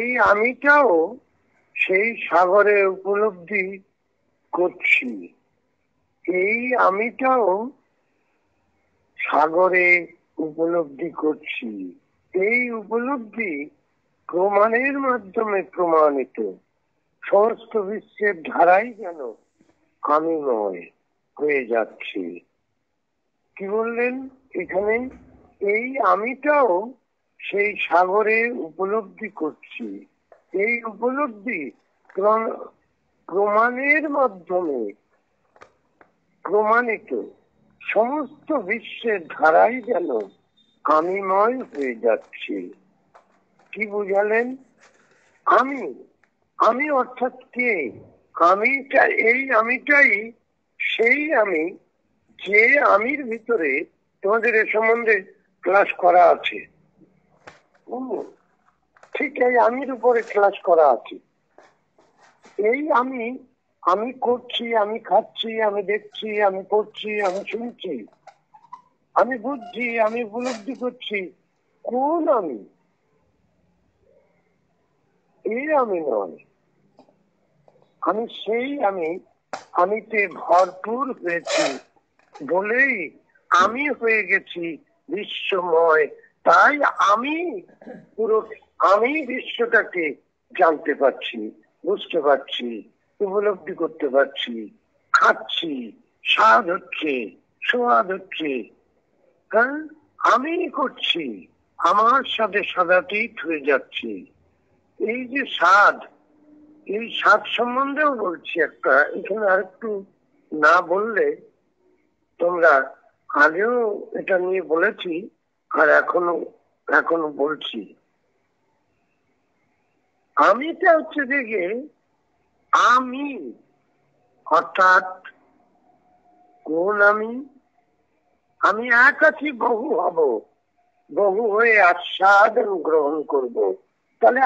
এই আমিটাও সেই সাগরে উপলব্ধি করছি। এই আমিটাও সাগরে উপলব্ধি করছি। এই উপলব্ধি প্রমাণের মাধ্যমে প্রমাণিত। সমস্ত বিশ্বের ধারাই যেন আমিময় হয়ে যাচ্ছে। কি বললেন এখানে? এই আমিটাও সেই সাগরে উপলব্ধি করছি। এই উপলব্ধি প্রমাণের মাধ্যমে প্রমাণিত। সমস্ত বিশ্বের ধারাই যেন আমিময় হয়ে যাচ্ছে। কি বুঝালেন? আমি আমি অর্থাৎ কে? আমিটা, এই আমিটাই সেই আমি, যে আমির ভিতরে তোমাদের এ সম্বন্ধে ক্লাস করা আছে। ঠিক এই আমির উপরে ক্লাস করা আছে। এই আমি করছি, আমি খাচ্ছি, আমি দেখছি, আমি পড়ছি, আমি শুনছি, আমি বুঝছি, আমি উপলব্ধি করছি। কোন আমি? এই আমি নয়, আমি সেই আমিতে ভরপুর হয়েছি বলেই আমি হয়ে গেছি বিশ্বময়। তাই আমি পুরো আমি বিশ্বটাকে জানতে পারছি, বুঝতে পারছি, উপলব্ধি করতে পারছি, খাচ্ছি, স্বাদ হচ্ছে, সোয়াদ হচ্ছে। হ্যাঁ, আমি করছি, আমার সাথে সাদাতীত হয়ে যাচ্ছি। এই যে স্বাদ, এই স্বাদ সম্বন্ধেও বলছি একটা, এখানে আর একটু না বললে, তোমরা আগেও এটা নিয়ে বলেছি আর এখনো বলছি। আমিটা হচ্ছে দেখে আমি, অর্থাৎ কোন আমি? আমি এক আছি, বহু হব, বহু হয়ে আস্বাদন গ্রহণ করব। তাহলে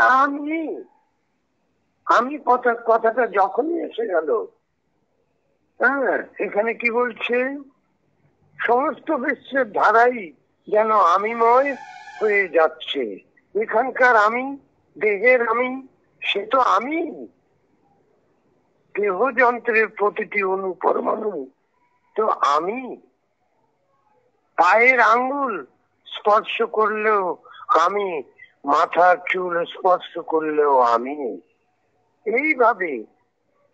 আমি কথাটা যখনই এসে গেল, হ্যাঁ, এখানে কি বলছে? সমস্ত বিশ্বের ধারাই যেন আমিময় হয়ে যাচ্ছে। এখানকার আমি, দেহের আমি, সে তো আমি। দেহ যন্ত্রের প্রতিটি অণু পরমাণু তো আমি। পায়ের আঙ্গুল স্পর্শ করলেও আমি, মাথার চুল স্পর্শ করলেও আমি। এইভাবে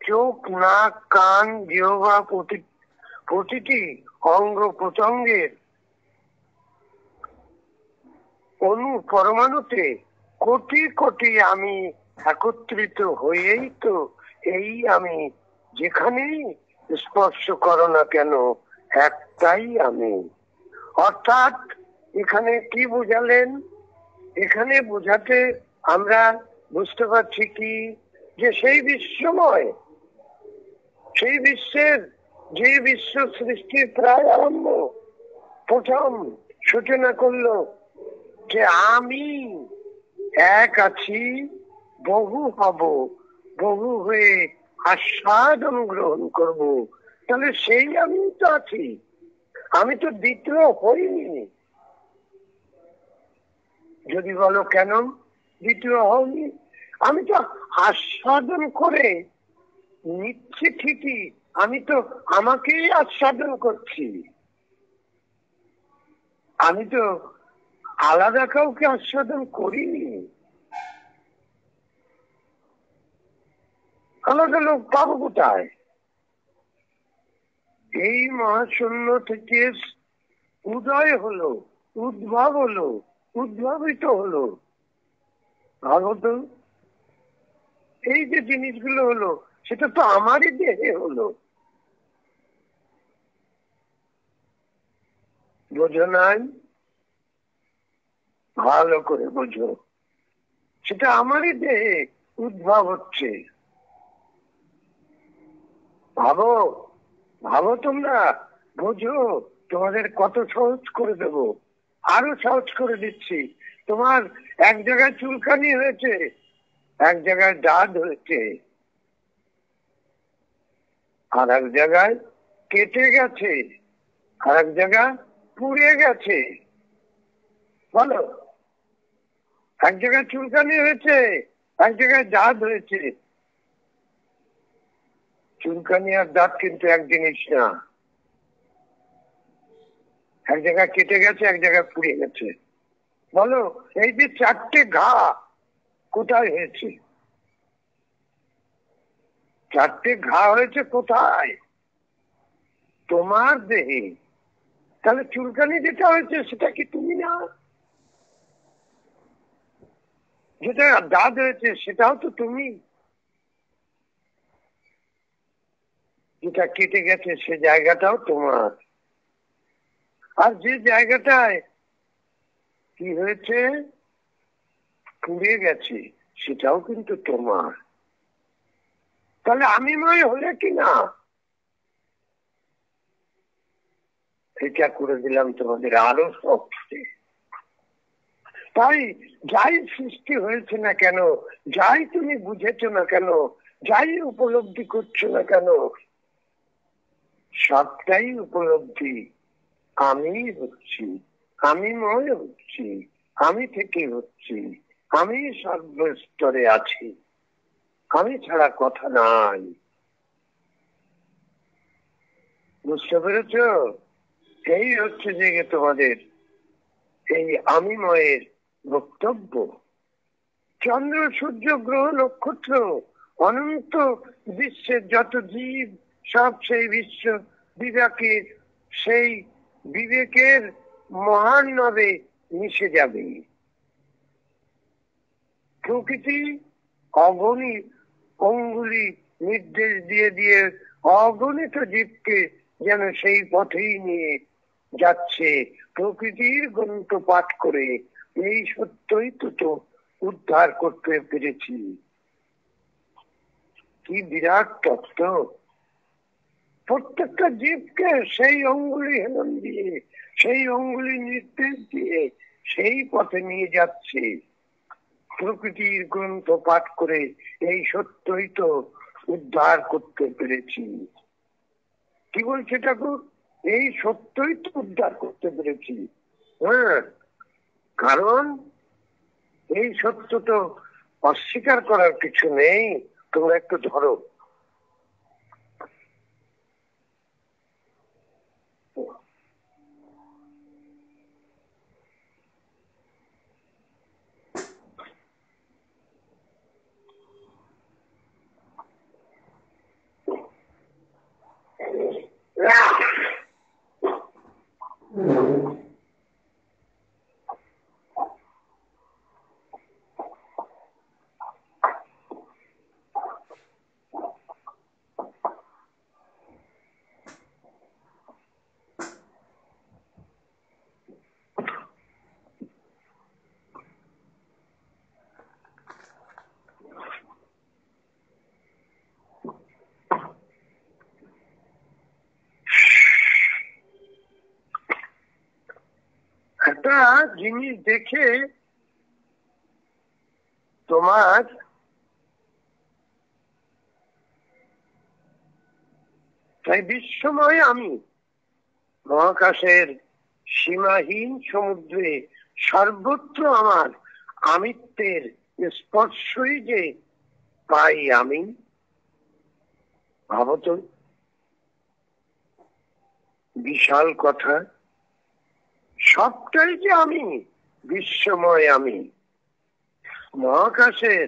চোখ, নাক, কান, জিহ্বা, প্রতিটি অঙ্গ প্রত্যঙ্গের অণু পরমাণুতে কোটি কোটি আমি একত্রিত হয়েই তো এই আমি। যেখানেই স্পর্শ করো না কেন, একটাই আমি। অর্থাৎ এখানে কি বুঝালেন? এখানে বোঝাতে আমরা বুঝতে পারছি কি, যে সেই বিশ্বময়, সেই বিশ্বের, যে বিশ্ব সৃষ্টির প্রায় আরম্ভ, প্রথম সূচনা করলো যে আমি এক আছি, বহু হব, বহু হয়ে আস্বাদন গ্রহণ করব। তাহলে সেই আমি তো আছি, আমি তো দ্বিতীয় হইনি। যদি বলো কেন দ্বিতীয় হইনি? আমি তো আস্বাদন করে নিচ্ছি ঠিকই, আমি তো আমাকেই আস্বাদন করছি। আমি তো আলাদা কাউকে আস্বাদন করিনি। আলাদা লোক পাবো কোথায়? এই মহাশূন্য থেকে উদয় হলো, উদ্ভব হলো, উদ্ভাবিত হলো। ভাবত এই যে জিনিসগুলো হলো, সেটা তো আমারই দেহে হলো। বোঝো নাই? ভালো করে বোঝো, সেটা আমারই দেহে উদ্ভব হচ্ছে। ভাবো, ভাবো তোমরা, বোঝো, তোমাদের কত সহজ করে দেব, আরো সহজ করে দিচ্ছি। তোমার এক জায়গায় চুলকানি হয়েছে, এক জায়গায় দাঁত হয়েছে, আর এক জায়গায় কেটে গেছে, আর এক জায়গায় পুড়ে গেছে। বলো, এক জায়গায় চুলকানি হয়েছে, এক জায়গায় দাঁত হয়েছে, চুলকানি আর দাঁত কিন্তু এক জিনিস না। এক জায়গায় কেটে গেছে, এক জায়গায় পুড়ে গেছে। বলো, এই যে 4টে ঘা কোথায় হয়েছে? 4টে ঘা হয়েছে কোথায়? তোমার দেহে। তাহলে চুলকানি যেটা হয়েছে সেটা কি তুমি না? যেটা দাঁত হয়েছে সেটাও তো তুমি। যেটা কেটে গেছে সে জায়গাটাও তোমার। আর যে জায়গাটায় কি হয়েছে, পুড়ে গেছে, সেটাও কিন্তু তোমার। তাহলে আমিময় হলে কি না? এটা করে দিলাম তোমাদের আরো শক্তি। তাই যাই সৃষ্টি হয়েছে না কেন, যাই তুমি বুঝেছো না কেন, যাই উপলব্ধি করছো না কেন, সবটাই উপলব্ধি আমি হচ্ছি, আমি ময় হচ্ছি, আমি থেকে হচ্ছি, আমি সর্বস্তরে আছি, আমি ছাড়া কথা নাই। বুঝতে পেরেছ? এই হচ্ছে যে তোমাদের এই আমি ময়ের বক্তব্য। চন্দ্র, সূর্য, গ্রহ, নক্ষত্র, অনন্ত বিশ্বের যত জীব, সব সেই বিশ্ব বিবেকের, সেই বিবেকের মহান নবে মিশে যাবে। প্রকৃতি অগণিত অঙ্গুলি নির্দেশ দিয়ে দিয়ে অগণিত জীবকে যেন সেই পথেই নিয়ে যাচ্ছে। প্রকৃতির গ্রন্থ পাঠ করে এই সত্যই তো উদ্ধার করতে পেরেছি। কি বিরাট তত্ত্ব! প্রত্যেকটা জীবকে সেই অঙ্গুলি হেলন দিয়ে, সেই অঙ্গুলি নির্দেশ দিয়ে সেই পথে নিয়ে যাচ্ছে। প্রকৃতির গ্রন্থ পাঠ করে এই সত্যই তো উদ্ধার করতে পেরেছি। কি বলছে ঠাকুর? এই সত্যই তো উদ্ধার করতে পেরেছি। হ্যাঁ, কারণ এই সত্য তো অস্বীকার করার কিছু নেই। তোমরা একটু ধরো, একটা জিনিস দেখে তোমার তাই বিশ্বময় আমি মহাকাশের সীমাহীন সমুদ্রে সর্বত্র আমার আমিত্বের স্পর্শই যে পাই আমি। ভাবত, বিশাল কথা। সবটাই যে আমি, বিশ্বময় আমি। মহাকাশের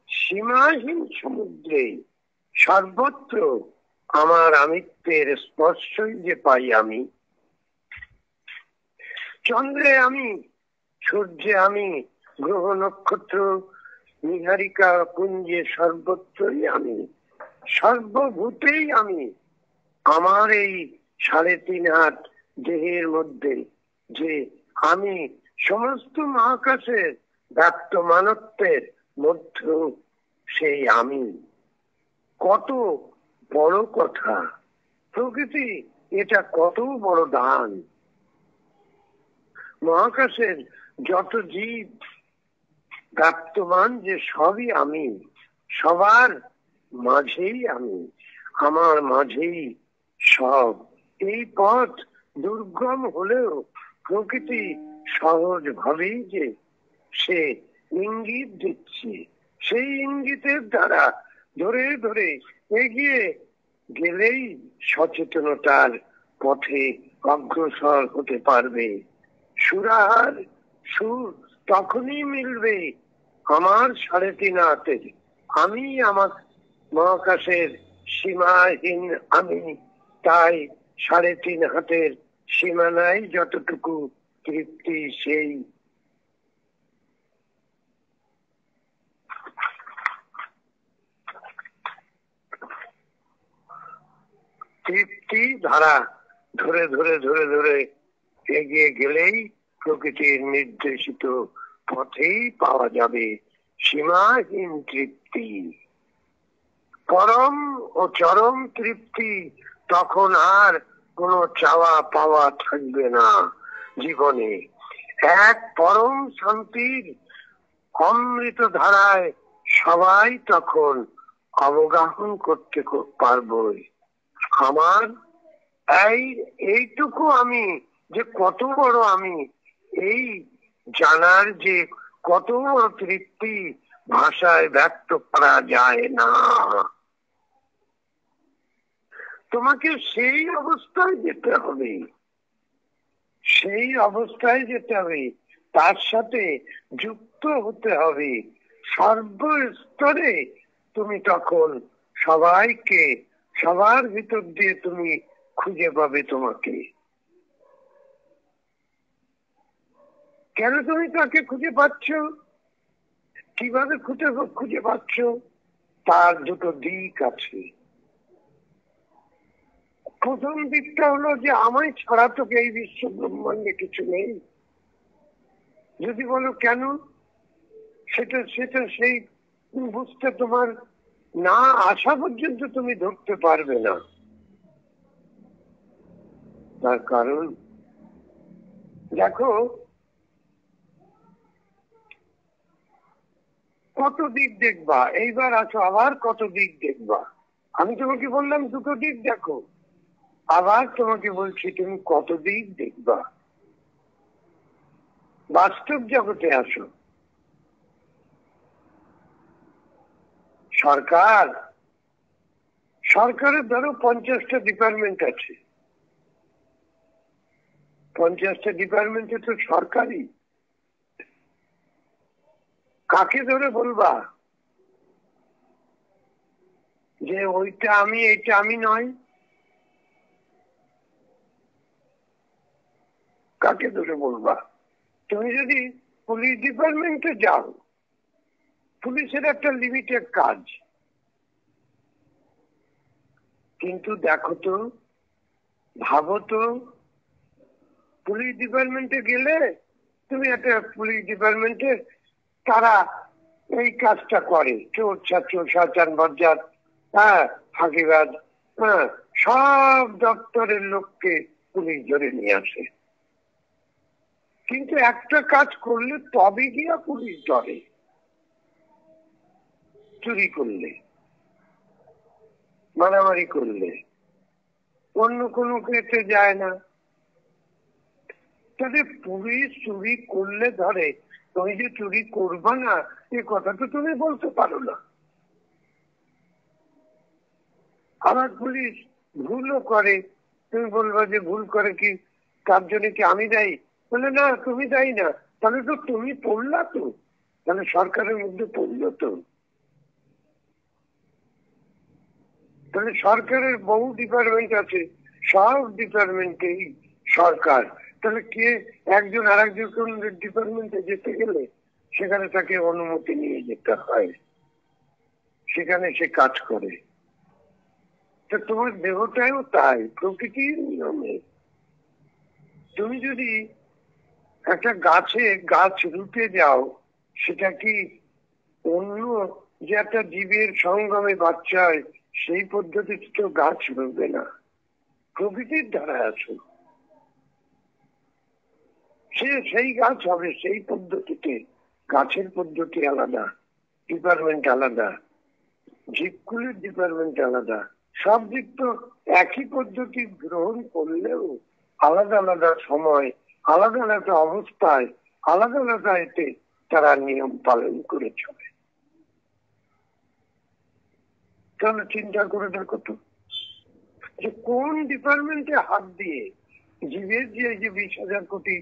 সীমাহীন সমুদ্রে সর্বত্র আমার আমিত্বের স্পর্শই যে পাই আমি। চন্দ্রে আমি, সূর্যে আমি, গ্রহ নক্ষত্র নিহারিকা পুঞ্জে সর্বত্রই আমি, সর্বভূতেই আমি। আমার এই 3.5 হাত দেহের মধ্যে যে আমি, সমস্ত মহাকাশের ব্যক্ত মানত্বের মধ্যে সেই আমি। কত বড় কথা! প্রকৃতি এটা কত বড় দান! মহাকাশের যত জীব ব্যক্তমান যে সবই আমি, সবার মাঝেই আমি, আমার মাঝেই সব। এই পথ দুর্গম হলেও প্রকৃতি সহজ ভাবেই যে সে ইঙ্গিত দিচ্ছে, সেই ইঙ্গিতের দ্বারা ধরে ধরে এগিয়ে গেলেই সচেতনতার পথে অগ্রসর হতে পারবে। সুরার সুর তখনই মিলবে আমার 3.5 হাতের। আমি আমার মহাকাশের সীমাহীন আমি, তাই 3.5 হাতের সীমানায় যতটুকু তৃপ্তি সেই তৃপ্তি ধারা ধরে ধরে ধরে ধরে এগিয়ে গেলেই প্রকৃতির নির্দেশিত পথেই পাওয়া যাবে সীমাহীন তৃপ্তি, পরম ও চরম তৃপ্তি। তখন আর কোনো চাওয়া পাওয়া থাকবে না জীবনে। এক পরম শান্তির অমৃত ধারায় সবাই তখন অবগাহন করতে পারবো আমার এইটুকু আমি যে কত বড় আমি, এই জানার যে কত বড় তৃপ্তি ভাষায় ব্যক্ত করা যায় না। তোমাকে সেই অবস্থায় যেতে হবে, সেই অবস্থায় যেতে হবে, তার সাথে যুক্ত হতে হবে সর্বস্তরে। তুমি তখন সবাইকে, সবার ভিতর দিয়ে তুমি খুঁজে পাবে তোমাকে। কেন তুমি তাকে খুঁজে পাচ্ছ, কিভাবে খুঁজে পাচ্ছ? তার দুটো দিক আছে। প্রথম দিকটা হলো যে আমায় ছাড়া তোকে এই বিশ্ব ব্রহ্মাণ্ডে কিছু নেই। যদি বলো কেন, সেটা সেটা সেই বুঝতে তোমার না আসা পর্যন্ত তুমি ধরতে পারবে না। তার কারণ দেখো, কত দিক দেখবা, এইবার আছো আবার কত দিক দেখবা। আমি তোমাকে বললাম দুটো দিক দেখো, আবার তোমাকে বলছি তুমি কত দিক দেখবা। বাস্তব জগতে আসো। সরকারের ধরো 50টা ডিপার্টমেন্ট আছে, 50টা ডিপার্টমেন্টে তো সরকারি। কাকে ধরে বলবা যে ওইটা আমি এইটা আমি নয়? কাকে ধরে বলবা? তুমি যদি পুলিশ ডিপার্টমেন্টে যাও, পুলিশের একটা লিমিটেড কাজ, কিন্তু দেখো তো, ভাবো তো, পুলিশ ডিপার্টমেন্টে গেলে তুমি একটা পুলিশ ডিপার্টমেন্টে তারা এই কাজটা করে, চোর ছাত্র শয়তান বজ্জাত, হ্যাঁ ফাঁকিবাজ, হ্যাঁ সব দপ্তরের লোককে পুলিশ ধরে নিয়ে আসে। কিন্তু একটা কাজ করলে তবে গিয়া পুলিশ ধরে, চুরি করলে, মারামারি করলে, অন্য কোনো ক্ষেত্রে যায় না। তবে পুলিশ চুরি করলে ধরে, তুমি যে চুরি করবা না এ কথা তো তুমি বলতে পারো না। আবার পুলিশ ভুলও করে, তুমি বলবা যে ভুল করে কি, তার জন্য কি আমি দায়ী? বলে না, তুমি দায়ী না। তাহলে তো তুমি পড়লা, তো তাহলে সরকারের মধ্যে পড়লো তো। তাহলে সরকারের বহু ডিপার্টমেন্ট আছে, সব ডিপার্টমেন্টেই সরকার। তাহলে কে একজন আর একজন ডিপার্টমেন্টে যেতে গেলে সেখানে তাকে অনুমতি নিয়ে যেতে হয়, সেখানে সে কাজ করে। তো তোমার দেহটাও তাই, প্রকৃতির নিয়মে। তুমি যদি একটা গাছে গাছ রুটে যাও, সেটা কি অন্য যে একটা জীবের সঙ্গমে বাচ্চা হয় সেই পদ্ধতিতে তো গাছ রুবে না, প্রকৃতির দ্বারা আছো। সেই গাছ হবে সেই পদ্ধতিতে। গাছের পদ্ধতি আলাদা, ডিপার্টমেন্ট আলাদা, জীবগুলির ডিপার্টমেন্ট আলাদা। সব দিক তো একই পদ্ধতি গ্রহণ করলেও আলাদা আলাদা সময়, আলাদা আলাদা অবস্থায়, আলাদা আলাদা এতে তারা নিয়ম পালন করে চলে। তাহলে চিন্তা করে দেখো তো, যে কোন ডিপার্টমেন্টে হাত দিয়ে জীবের যে 20,000 কোটি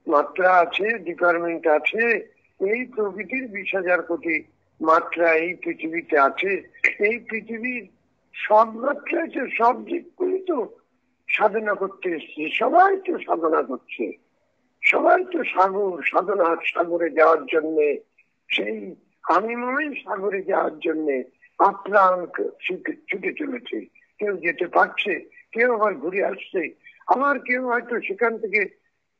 মাত্রা আছে, ডিপার্টমেন্ট আছে, এই প্রকৃতির 20,000 কোটি মাত্রা এই পৃথিবীতে আছে। এই পৃথিবীর সব মাত্রায় তো সব দিকগুলি তো সাধনা করতে এসছে, সবাই তো সাধনা করছে, সবাই তো সাধনার সাগরে যাওয়ার জন্য, সেই আমিময় সাগরে যাওয়ার জন্য আপ্রাণ ছুটে চলেছে। কেউ যেতে পারছে, কেউ আবার ঘুরে আসছে, আবার কেউ হয়তো সেখান থেকে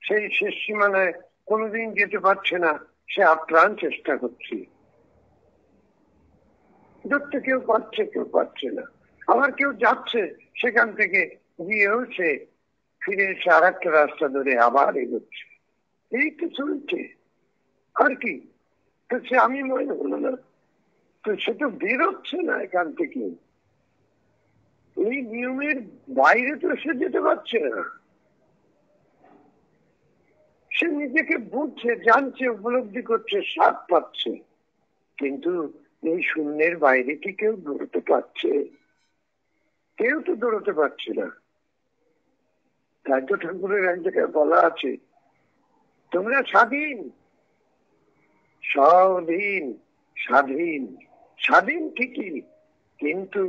সেই শেষ সীমানায় কোনোদিন যেতে পারছে না, সে আপ্রাণ চেষ্টা করছে। ধরতে কেউ পারছে, কেউ পারছে না, আবার কেউ যাচ্ছে, সেখান থেকে গিয়েও সে ফিরে এসে আর একটা রাস্তা ধরে আবার এগোচ্ছে। এই তো চলছে, আর কি? তো সে আমি মনে হলো না, তো সে তো বেরোচ্ছে না এখান থেকে, এই নিয়মের বাইরে তো সে যেতে পারছে না। সে নিজেকে বুঝছে, জানছে, উপলব্ধি করছে, স্বাদ পাচ্ছে, কিন্তু এই শূন্যের বাইরে কি কেউ দৌড়তে পারছে? কেউ তো দৌড়তে পারছে না। তাই তো ঠাকুরের এক জায়গায় বলা আছে, তোমরা স্বাধীন, স্বাধীন, স্বাধীন, স্বাধীন ঠিকই, কিন্তু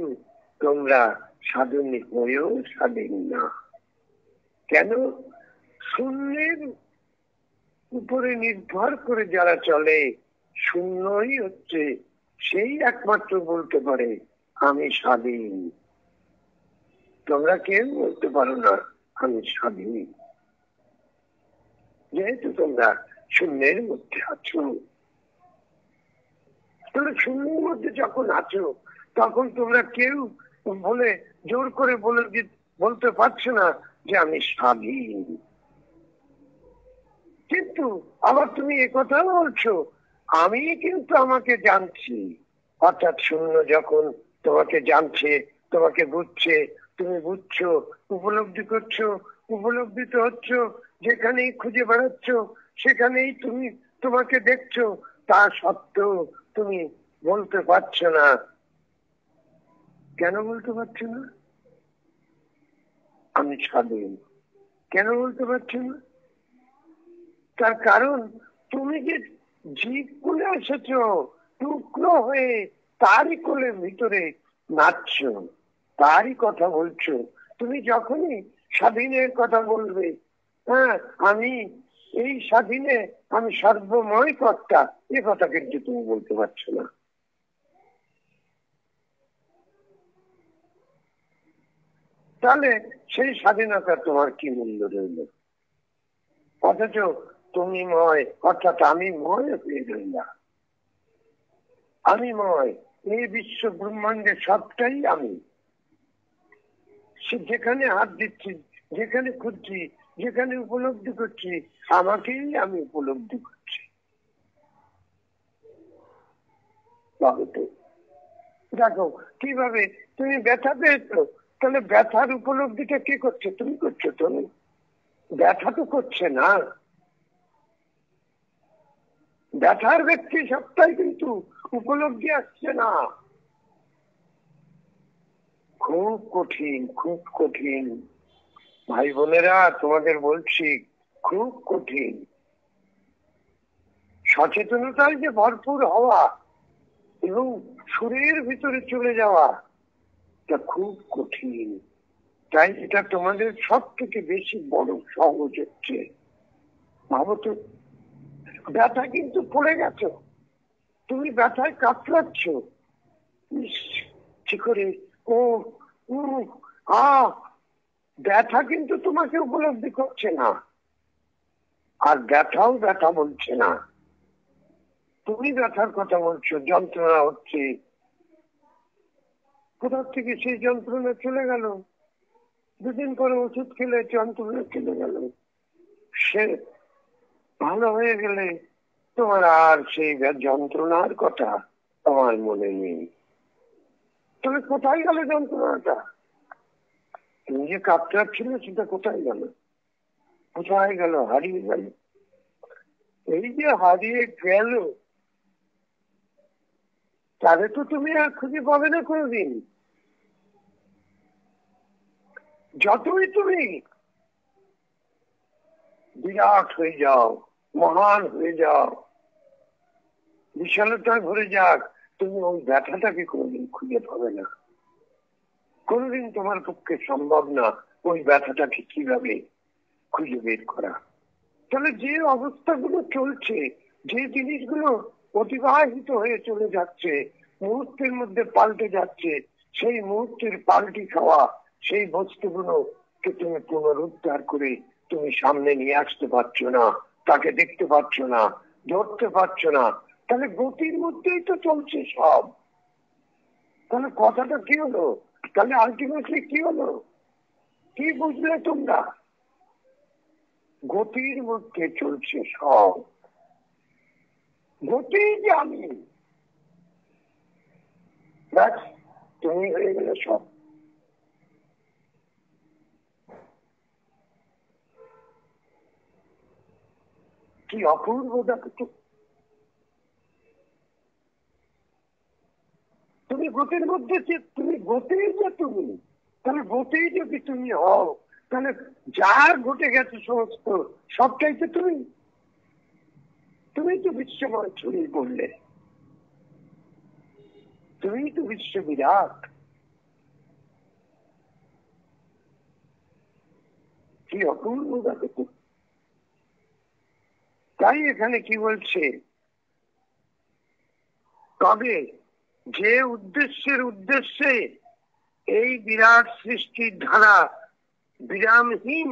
তোমরা স্বাধীন হয়েও স্বাধীন না। কেন? শূন্যের উপরে নির্ভর করে যারা চলে, শূন্যই হচ্ছে সেই একমাত্র বলতে পারে আমি স্বাধীন। তোমরা কেউ বলতে পারো না আমি স্বাধীন, যেহেতু তোমরা শূন্যের মধ্যে আছো। তোমরা শূন্যের মধ্যে যখন আছো, তখন তোমরা কেউ বলে জোর করে বলতে পারছো না যে আমি স্বাধীন। কিন্তু আবার তুমি একথাও বলছো আমি কিন্তু আমাকে জানছি। অর্থাৎ শূন্য যখন তোমাকে জানছে, তোমাকে বুঝছে, তুমি বুঝছো, উপলব্ধি করছো, উপলব্ধিত হচ্ছ, যেখানেই খুঁজে বেড়াচ্ছ সেখানেই তুমি তোমাকে দেখছো, তা সত্ত্বেও তুমি বলতে পারছো না। কেন বলতে পারছো না আমি স্বাধীন? কেন বলতে পারছো না? তার কারণ তুমি যে জীব কোলে এসেছ, টুকরো হয়ে তারই কোলের ভিতরে নাচছ, তারই কথা বলছো। তুমি যখনই স্বাধীনের কথা বলবে, হ্যাঁ আমি এই স্বাধীনে আমি সর্বময় কর্তা, এ কথা কিন্তু তুমি বলতে পারছো না। তাহলে সেই স্বাধীনতা তোমার কি মূল্য রইল? অথচ তুমি ময়, অর্থাৎ আমি ময় হয়ে রইলাম। আমি ময়, এই বিশ্ব ব্রহ্মাণ্ডের সবটাই আমি। সে যেখানে হাত দিচ্ছি, যেখানে খুঁজছি, যেখানে উপলব্ধি করছি, আমাকেই আমি উপলব্ধি করছি। দেখো কিভাবে তুমি ব্যথা পেয়েছো, তাহলে ব্যথার উপলব্ধিটা কে করছে? তুমি করছো। তুমি ব্যথা তো করছে না, ব্যথার ব্যক্তি সবটাই কিন্তু উপলব্ধি আসছে না। খুব কঠিন, খুব কঠিন ভাই বোনেরা, তোমাদের বলছি খুব কঠিন। সচেতনতায় যে ভরপুর হওয়া এবং সুরের ভিতরে চলে যাওয়া, এটা খুব কঠিন। তাই এটা তোমাদের সব থেকে বেশি বড় সহজ হচ্ছে। ভাবো তো, ব্যথা কিন্তু পড়ে গেছো, তুমি ব্যথায় কাতরাচ্ছ, ঠিক করে ও ব্যথা কিন্তু তোমাকে উপলব্ধি করছে না, আর ব্যথাও ব্যথা বলছে না। তুমি ব্যথার কথা বলছো, যন্ত্রণা হচ্ছে, কোথাও থেকে সেই যন্ত্রণা চলে গেল, দুদিন পরে ওষুধ খেলে যন্ত্রণা চলে গেল, সে ভালো হয়ে গেলে তোমার আর সেই যন্ত্রণার কথা তোমার মনে নেই। তবে কোথায় গেল যন্ত্রণাটা? তুমি যে কাতরাচ্ছিলে সেটা কোথায় গেল? কোথায় গেল? হারিয়ে গেল। এই যে হারিয়ে গেল, তাহলে তো তুমি আর খুঁজে পাবে না কোনোদিন। যতই তুমি বিরাট হয়ে যাও, মহান হয়ে যাও, বিশালতায় ভরে যাক, তুমি ওই ব্যথাটাকে কোনোদিন খুঁজে পাবে না। কোনোদিন তোমার পক্ষে সম্ভব না ওই ব্যথাটাকে কিভাবে খুঁজে বের করা। তাহলে যে অবস্থাগুলো চলছে, যে জিনিসগুলো অতিবাহিত হয়ে চলে যাচ্ছে, মুহূর্তের মধ্যে পাল্টে যাচ্ছে, সেই মুহূর্তের পাল্টি খাওয়া সেই বস্তুগুলোকে তুমি পুনরুদ্ধার করে তুমি সামনে নিয়ে আসতে পারছো না, তাকে দেখতে পাচ্ছ না, ধরতে পারছো না। তাহলে গতির মধ্যেই তো চলছে সব। তাহলে কথাটা কি হলো? তাহলে আলটিমেটলি কি হলো? কি বুঝলে তোমরা? গতির মধ্যে চলছে সব। গতি যে আমি, তুমি হয়ে গেলে সব। কি অপূর্ব দেখো তো। তুমি গতির মধ্যে যে তুমি, গতি যে তুমি, তাহলে গতি যদি তুমি হও, তাহলে যার ঘটে গেছে সমস্ত সবটাই তো তুমি। তুমি তো বিশ্বময় ছড়িয়ে পড়লে, তুমি তো বিশ্ব বিরাট। কি অপূর্ব দেখো তো। তাই এখানে কি বলছে, তবে যে উদ্দেশ্যে এই বিরাট সৃষ্টির ধারা বিরামহীন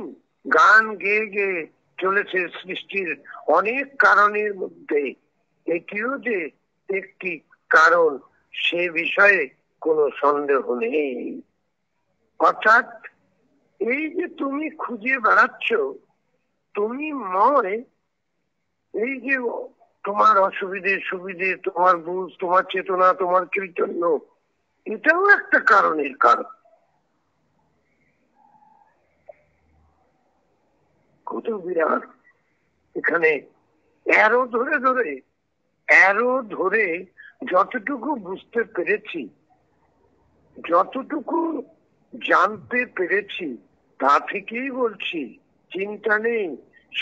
গান গেয়ে গেয়ে চলেছে, সৃষ্টির অনেক কারণের মধ্যে এটিও যে একটি কারণ, সে বিষয়ে কোনো সন্দেহ নেই। অর্থাৎ এই যে তুমি খুঁজে বেড়াচ্ছ, তুমি ময়, এই যে তোমার অসুবিধে সুবিধে, তোমার বুঝ, তোমার চেতনা, তোমার চৈতন্য, এটাও একটা কারণের কারণ। কত বিরাট এখানে অ্যারো ধরে যতটুকু বুঝতে পেরেছি, যতটুকু জানতে পেরেছি, তা থেকেই বলছি, চিন্তা নেই,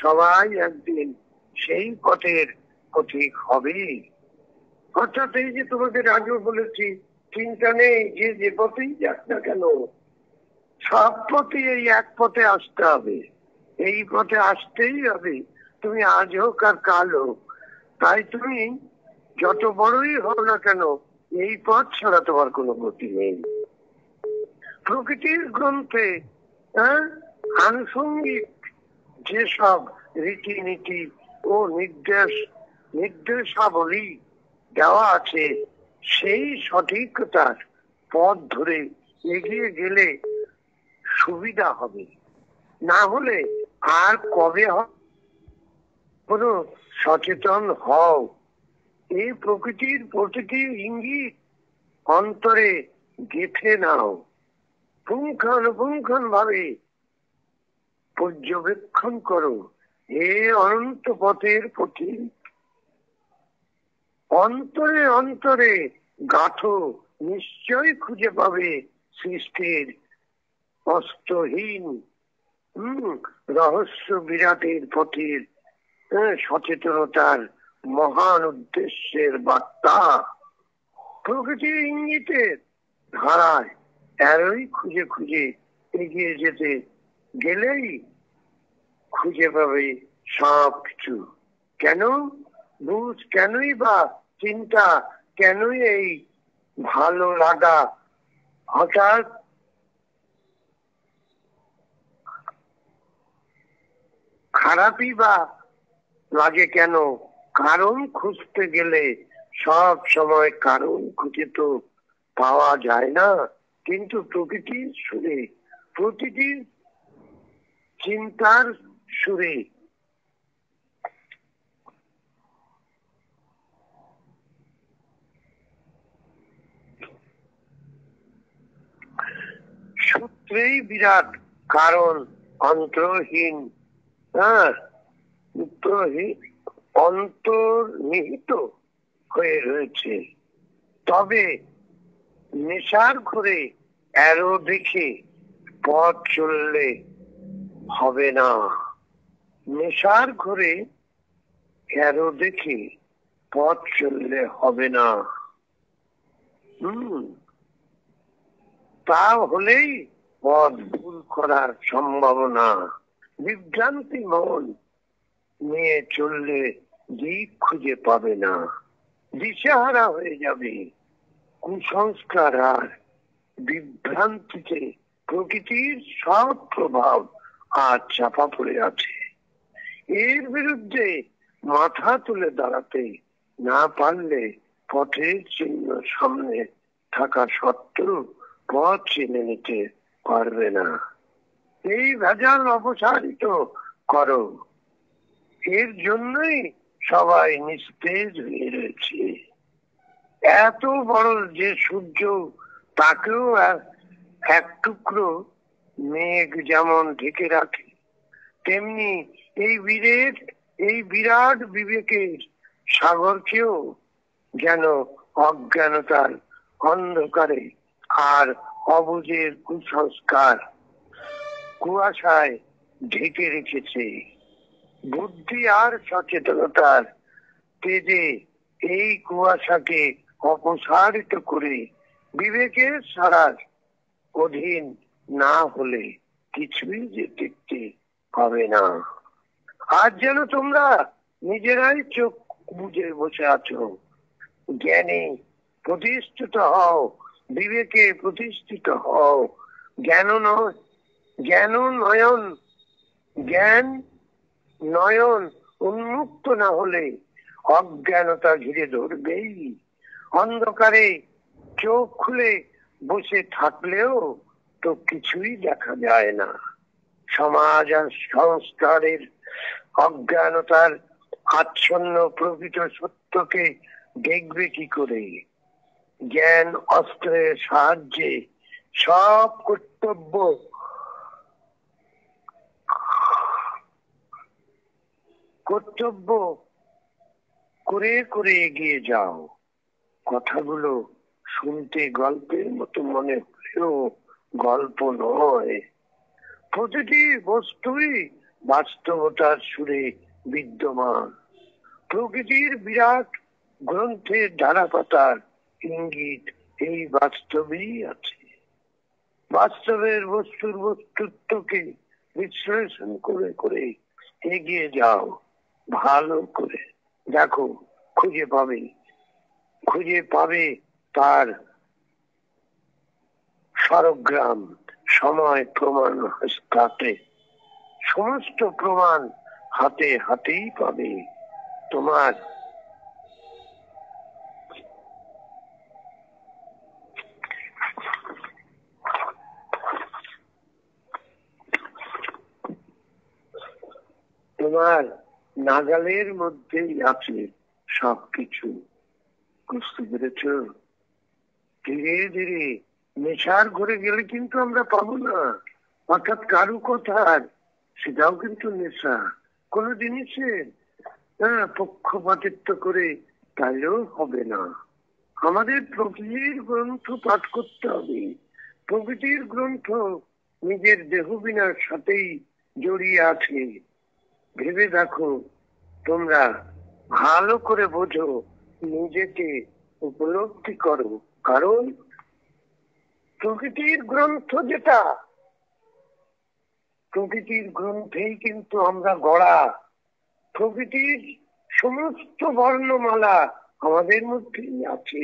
সবাই একদিন সেই পথের পথিক হবে। অর্থাৎ এই যে তোমাকে আগেও বলেছি, চিন্তা নেই, যে যে পথেই যাক না কেন, সব পথে এই এক পথে আসতে হবে, এই পথে আসতেই হবে। তুমি আজ হোক আর কাল হোক, তাই তুমি যত বড়ই হও না কেন, এই পথ ছাড়া তোমার কোনো গতি নেই। প্রকৃতির গ্রন্থে আনুষঙ্গিক যেসব রীতিনীতি ও নির্দেশাবলী দেওয়া আছে, সেই সঠিকতার পথ ধরে এগিয়ে গেলে সুবিধা হবে। না হলে আর কবে কোনো সচেতন হও। এই প্রকৃতির প্রতিটি ইঙ্গিত অন্তরে গেঁথে নাও, পুঙ্খানুপুঙ্খান ভাবে পর্যবেক্ষণ করো। হে অনন্ত পথের পথিক, অন্তরে অন্তরে গাঁথো, নিশ্চয় খুঁজে পাবে সৃষ্টির অস্তহীন রহস্য বিরাটের পথের সচেতনতার মহান উদ্দেশ্যের বার্তা। প্রকৃতির ইঙ্গিতের ধারায় এরই খুঁজে খুঁজে এগিয়ে যেতে গেলেই খুঁজে পাবে সব কিছু। কেন বুঝ, কেনই বা চিন্তা, কেনই এই ভালো লাগা হঠাৎ খারাপই বা লাগে কেন? কারণ খুঁজতে গেলে সব সময় কারণ খুঁজে তো পাওয়া যায় না, কিন্তু প্রকৃতির সুরে, প্রতিটির চিন্তার সুরে সূত্রেই বিরাট কারণ অন্তরহীন, অন্তর্নিহিত হয়ে রয়েছে। তবে নেশার ঘরে অ্যারো দেখে পথ চললে হবে না। নেশার ঘরে অ্যারো দেখে পথ চললে হবে না। তা হলেই পথ ভুল করার সম্ভাবনা। বিভ্রান্তি মন নিয়ে চললে দিক খুঁজে পাবে না, দিশেহারা হয়ে যাবে। কুসংস্কার আর বিভ্রান্তিতে প্রকৃতির সব প্রভাব আজ চাপা পড়ে আছে। এর বিরুদ্ধে মাথা তুলে দাঁড়াতে না পারলে পথের চিহ্ন সামনে থাকা সত্ত্বেও পথ চিনে নিতে পারবে না। এই ভেজাল অপসারিত করো। এর জন্যই সবাই নিস্তেজ হয়ে রয়েছে। এত বড় যে সূর্য, তাকেও এক টুকরো মেঘ যেমন ঢেকে রাখে, তেমনি এই বিরাট বিবেকের সাগরকেও যেন অজ্ঞানতার অন্ধকারে আর অবুঝের কুসংস্কার কুয়াশায় ঢেকে রেখেছে। বুদ্ধি আর সচেতনতার তেজে এই কুয়াশাকে অপসারিত করে বিবেকের সারার অধীন না হলে কিছুই যে দেখতে পাবে না। আজ যেন তোমরা নিজেরাই চোখ বুঝে বসে আছো। জ্ঞানে প্রতিষ্ঠিত হও, বিবেকে প্রতিষ্ঠিত হও। জ্ঞান নয়ন উন্মুক্ত না হলে অজ্ঞানতা ঘিরে ধরবেই। অন্ধকারে চোখ খুলে বসে থাকলেও তো কিছুই দেখা যায় না। সমাজ আর সংস্কারের অজ্ঞানতার আচ্ছন্ন প্রকৃত সত্যকে দেখবে কি করে? জ্ঞান অস্ত্রের সাহায্যে সব কর্তব্য করে করে এগিয়ে যাও। কথাগুলো শুনতে গল্পের মতো মনে হলেও গল্প নয়। প্রতিটি বস্তুই বাস্তবতার সুরে বিদ্যমান। প্রকৃতির বিরাট গ্রন্থের ধারাপাতার ইঙ্গিত এই বাস্তবেই আছে। বাস্তবের বস্তুত্বকে বিশ্লেষণ করে করে এগিয়ে যাও। ভালো করে দেখো, খুঁজে পাবে তার স্বরগ্রাম। সময় প্রমাণ হাতে, সমস্ত প্রমাণ হাতে হাতেই পাবে। তোমার নাগালের মধ্যেই আছে সবকিছু। বুঝতে পেরেছ? ধীরে ধীরে নেশার ঘরে গেলে কিন্তু আমরা পাবো না। অর্থাৎ কারু কথার, সেটাও কিন্তু নেশা। কোন জিনিসের পক্ষপাতিত্ব করে তাইলেও হবে না। আমাদের প্রকৃতির গ্রন্থ পাঠ করতে হবে। প্রকৃতির গ্রন্থ নিজের দেহবিনার সাথেই জড়িয়ে আছে। ভেবে দেখো, তোমরা ভালো করে বোঝো, নিজেকে উপলব্ধি করো। কারণ প্রকৃতির গ্রন্থ যেটা, প্রকৃতির গ্রন্থেই কিন্তু আমরা গড়া। প্রকৃতির সমস্ত বর্ণমালা আমাদের মধ্যেই আছে।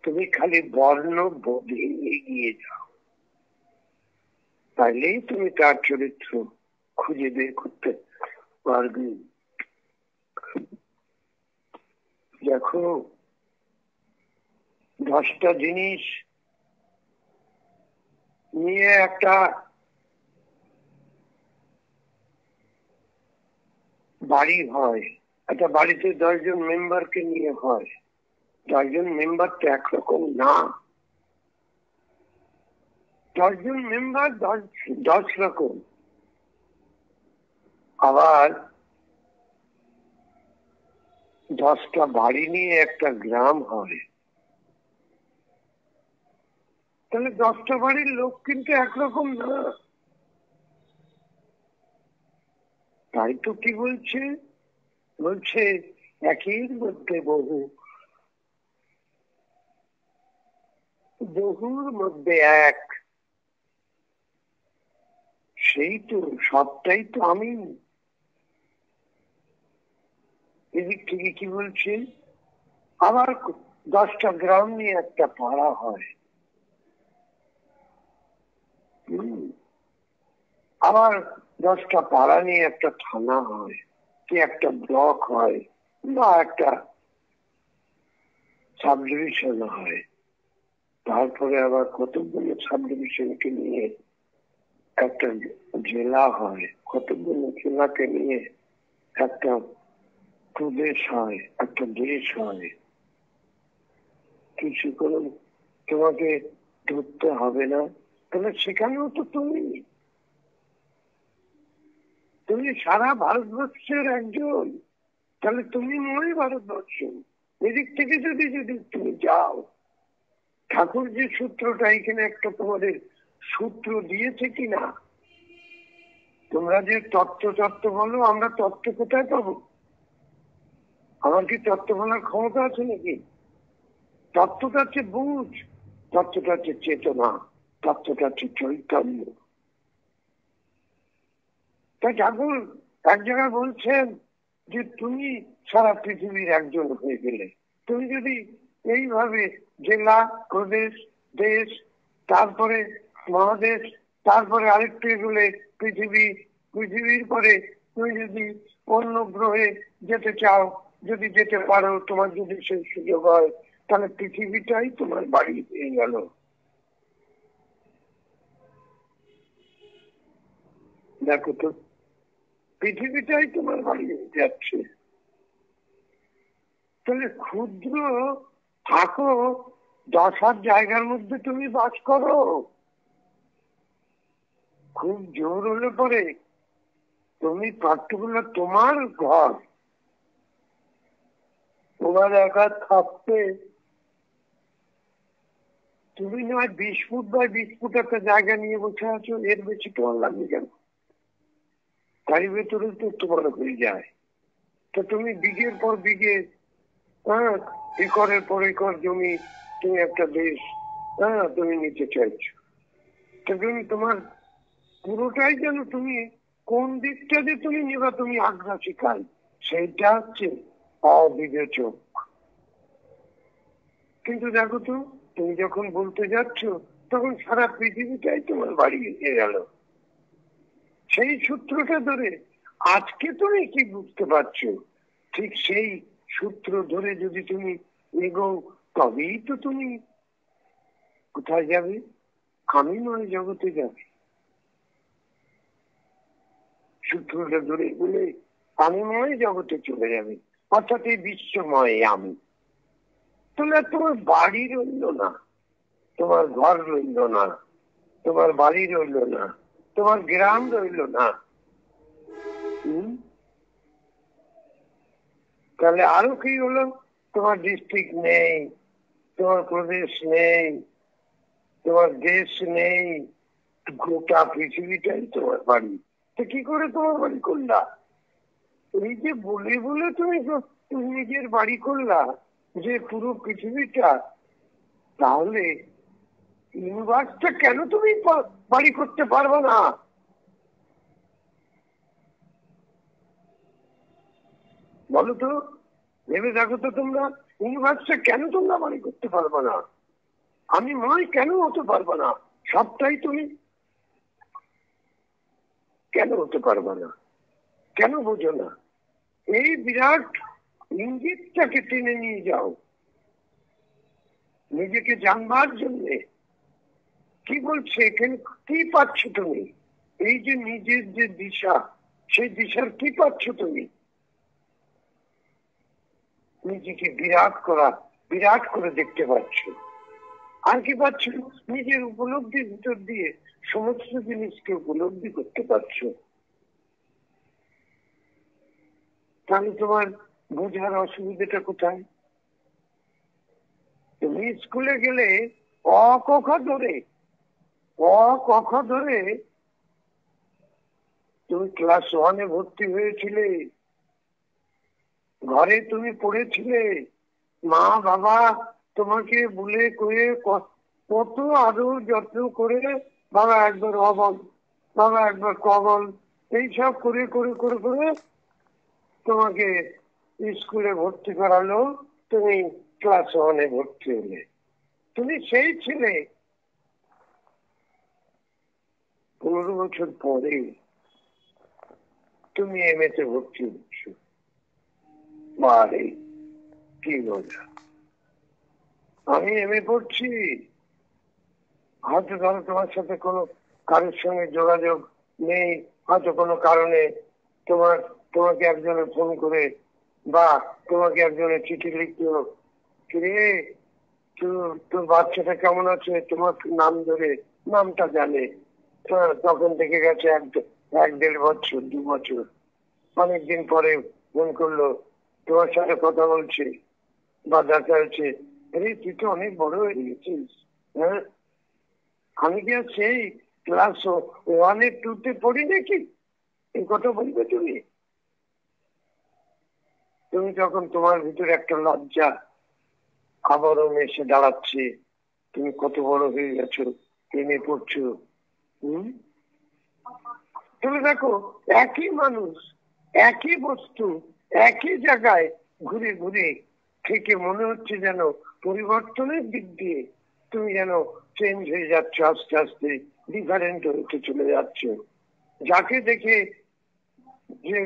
তুমি খালি বর্ণ বোধে এগিয়ে যাও, তাইলেই তুমি তার চরিত্র খুঁজে বের করতে পারবে। দেখো, 10টা জিনিস নিয়ে একটা বাড়ি হয়। একটা বাড়িতে 10 জন মেম্বারকে নিয়ে হয়। 10 জন মেম্বার তো একরকম না। 10 জন মেম্বার 10 রকম। আবার 10টা বাড়ি নিয়ে একটা গ্রাম হয়, তাহলে 10টা বাড়ির লোক কিন্তু একরকম না। তাই তো কি বলছে, বলছে একের মধ্যে বহু, বহুর মধ্যে এক। সেই তো, সবটাই তো আমি। এদিক থেকে কি বলছে, আবার 10টা গ্রাম নিয়ে একটা পাড়া হয়, আবার 10টা পাড়া নিয়ে একটা থানা হয়, কি একটা ব্লক হয়, বা একটা সাব ডিভিশন হয়। তারপরে আবার কতগুলো সাব ডিভিশনকে নিয়ে একটা জেলা হয়, কতগুলো জেলাকে নিয়ে একটা প্রদেশ হয়, একটা দেশ হয়। কিছু করে তোমাকে ধরতে হবে না, তাহলে সেখানেও তো তুমি তুমি সারা ভারতবর্ষের একজন, তাহলে তুমি নয় ভারতবর্ষ। এদিক থেকে যদি যদি তুমি যাও, ঠাকুর যে সূত্রটা এখানে একটা তোমাদের সূত্র দিয়েছে কিনা, তোমরা যে তত্ত্ব বলো, আমরা তত্ত্ব কোথায় পাবো? আমার কি তত্ত্ব বলার ক্ষমতা আছে নাকি? তত্ত্বটা হচ্ছে বুঝ, তত্ত্বটা হচ্ছে চেতনা, তত্ত্বটা হচ্ছে চৈতন্য। তাই ঠাকুর এক জায়গায় বলছেন যে তুমি সারা পৃথিবীর একজন হয়ে গেলে, তুমি যদি এইভাবে জেলা, প্রদেশ, দেশ, তারপরে মহাদেশ, তারপরে আরেকটু এগুলো পৃথিবী, পৃথিবীর পরে তুমি যদি অন্য গ্রহে যেতে চাও, যদি যেতে পারো, তোমার যদি সেই সুযোগ হয়, তাহলে পৃথিবীটাই তোমার বাড়ি হয়ে গেল। দেখো তো, পৃথিবীটাই তোমার বাড়ি হয়ে যাচ্ছে। তাহলে ক্ষুদ্র থাকো, 10 জায়গার মধ্যে তুমি বাস করো, খুব জোর হলে পরে তুমি পার্টিকুলার তোমার ঘর, তোমার একা থাকতে তুমি নয় 20 ফুট বাই 20 ফুট একটা জায়গা নিয়ে বসে আছো, এর বেশি তোমার লাগবে কেন? তারই ভেতরে তো তোমার হয়ে যায়। তো তুমি বিঘের পর বিঘে, হ্যাঁ, একরের পর একর জমি, তুমি একটা দেশ, হ্যাঁ, তুমি নিতে চাইছো। তো তুমি তোমার পুরোটাই যেন তুমি কোন দিকটা যে তুমি নেবা, তুমি আগ্রাসী খাই, সেইটা হচ্ছে অবিবেচক। কিন্তু দেখো তো, তুমি যখন বলতে যাচ্ছ, তখন সারা পৃথিবীটাই তোমার বাড়ি হয়ে গেল। সেই সূত্রটা ধরে আজকে তুমি কি বুঝতে পারছো, ঠিক সেই সূত্র ধরে যদি তুমি এগো, তবেই তো তুমি কোথায় যাবে? আমি নয় জগতে যাবে। সূত্রটা ধরে বলে আমি নয় জগতে চলে যাবে, অর্থাৎ এই বিশ্বময় আমি। তাহলে তোমার বাড়ি রইল না, তোমার ঘর রইল না, তোমার বাড়ি রইল না, তোমার গ্রাম রইল না। তাহলে আরো কি হলো? তোমার ডিস্ট্রিক্ট নেই, তোমার প্রদেশ নেই, তোমার দেশ নেই, গোটা পৃথিবীটাই তোমার বাড়ি। তো কি করে তোমার বাড়ি করলা? এই যে বলে বলে তুমি নিজের বাড়ি করলা যে পুরো পৃথিবীটা, তাহলে ইউনিভার্সটা কেন তুমি বাড়ি করতে পারবে না? বলো তো, ভেবে দেখো তো, তোমরা ইউনিভার্সটা কেন তোমরা বাড়ি করতে পারবে না? আমি নয় কেন হতে পারবো না? সবটাই তুমি কেন হতে পারবে না? কেন বোঝো না? এই বিরাট ইঙ্গিতটাকে টেনে নিয়ে যাও নিজেকে জানবার জন্য। কি বলছে এখানে, কি পাচ্ছ তুমি? এই যে নিজের যে দিশা, সেই দিশার কি পাচ্ছ তুমি? নিজেকে বিরাট করা, বিরাট করে দেখতে পাচ্ছ। আর কি পাচ্ছ? নিজের উপলব্ধির ভিতর দিয়ে সমস্ত জিনিসকে উপলব্ধি করতে পারছো। তাহলে তোমার বোঝার অসুবিধাটা কোথায়? তুমি স্কুলে গেলে অ ক খ ধরে তুমি ক্লাস 1-এ ভর্তি হয়েছিলে, ঘরে তুমি পড়েছিলে, মা বাবা তোমাকে বলে কয়ে কত আদর যত্ন করে, বাবা একবার অবল, বাবা একবার কবল, এইসব করে করে করে করে তোমাকে স্কুলে ভর্তি করালো। তুমি ক্লাস 1-এ ভর্তি হলে, তুমি সেই ছিলে। 15 বছর পরে তুমি MA তে ভর্তি হচ্ছ। বারে কি মজা! আমি MA পড়ছি, হয়তো ধরো তোমার সাথে কোনো কারোর সঙ্গে যোগাযোগ নেই, হয়তো কোনো কারণে তোমাকে একজনে ফোন করে বা তোমাকে একজনে চিঠি লিখলো, কিরে তোর বাচ্চাটা কেমন আছে, তোমার নাম ধরে নামটা জানে, তখন থেকে গেছে 1-1.5 বছর 2 বছর, অনেকদিন পরে ফোন করলো, তোমার সাথে কথা বলছে বা দেখা হচ্ছে, আরে তুই তো অনেক বড় হয়ে গেছিস। হ্যাঁ, আমি কি সেই ক্লাস 1-এ 2-তে পড়ি নাকি? এই কথা বলবে তুমি? তুমি যখন তোমার ভিতরে একটা লজ্জা আবরণ এসে দাঁড়াচ্ছে, তুমি কত বড় হয়ে গেছো, প্রেমে পড়ছো। তুমি দেখো, একই মানুষ, একই বস্তু, একই জায়গায় ঘুরে ঘুরে থেকে মনে হচ্ছে যেন পরিবর্তনের দিক দিয়ে তুমি যেন চেঞ্জ হয়ে যাচ্ছ, আস্তে আস্তে ডিফারেন্ট হতে চলে যাচ্ছ। যাকে দেখে যে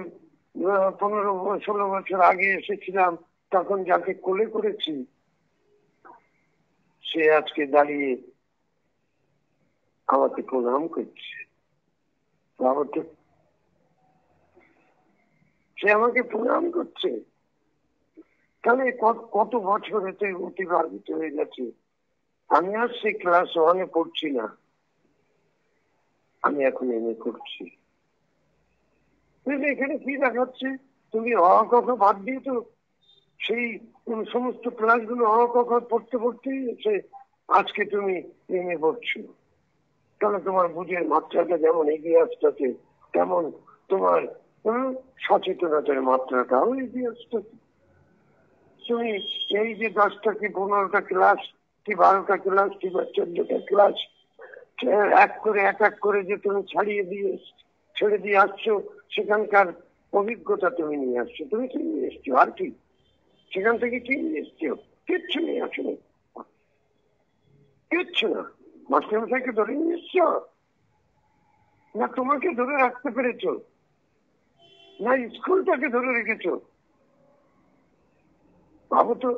15-16 বছর আগে এসেছিলাম, তখন যাকে কোলে করেছি, সে আজকে দাঁড়িয়ে আমাকে প্রণাম করছে। সে আমাকে প্রণাম করছে। তাহলে কত বছর এতে অতিবাহিত হয়ে গেছে। আমি আর সেই ক্লাস 1-এ পড়ছি না, আমি এখন MA করছি। এখানে কি দেখাচ্ছে? তুমি অ ক খ বাদ দিয়ে তো সেই সমস্ত ক্লাসগুলো অ ক খ পড়তে পড়তেই আজকে তুমি MA পড়ছো। তাহলে তোমার বুঝের মাত্রাটা যেমন এগিয়ে আসতেছে, তেমন তোমার সচেতনতার মাত্রাটাও এগিয়ে আসতেছে। তুমি এই যে 10টা কি 15টা ক্লাস কি 12টা ক্লাস কি 14টা ক্লাস এক এক করে যে তুমি ছেড়ে দিয়ে আসছো, সেখানকার অভিজ্ঞতা তুমি নিয়ে আসছো। তুমি কি নিয়ে এসছো? আর কি সেখান থেকে কি নিয়ে এসছো? কিচ্ছু নিয়ে আসো, কিচ্ছু না। মাস্টারমশাইকে ধরে নিয়ে এসছো, না তোমাকে ধরে রাখতে পেরেছ, না স্কুলটাকে ধরে রেখেছ? ভাবো তো,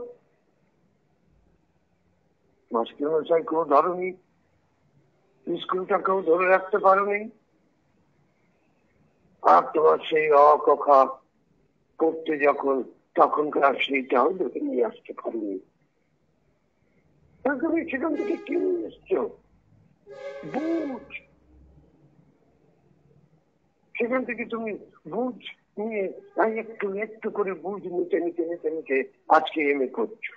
মাস্টারমশাইকেও ধরনি, স্কুলটাকেও ধরে রাখতে পারোনি, আর তোমার সেই অ ক খ পড়তে যখন তখনকার সেইটাও ধরে নিয়ে আসতে পারোনি। তুমি সেখান থেকে কি নিয়ে এসছো? বুঝ। সেখান থেকে তুমি বুঝ নিয়ে একটু একটু করে বুঝ নিতে নিতে নিতে নিতে আজকে MA করছো।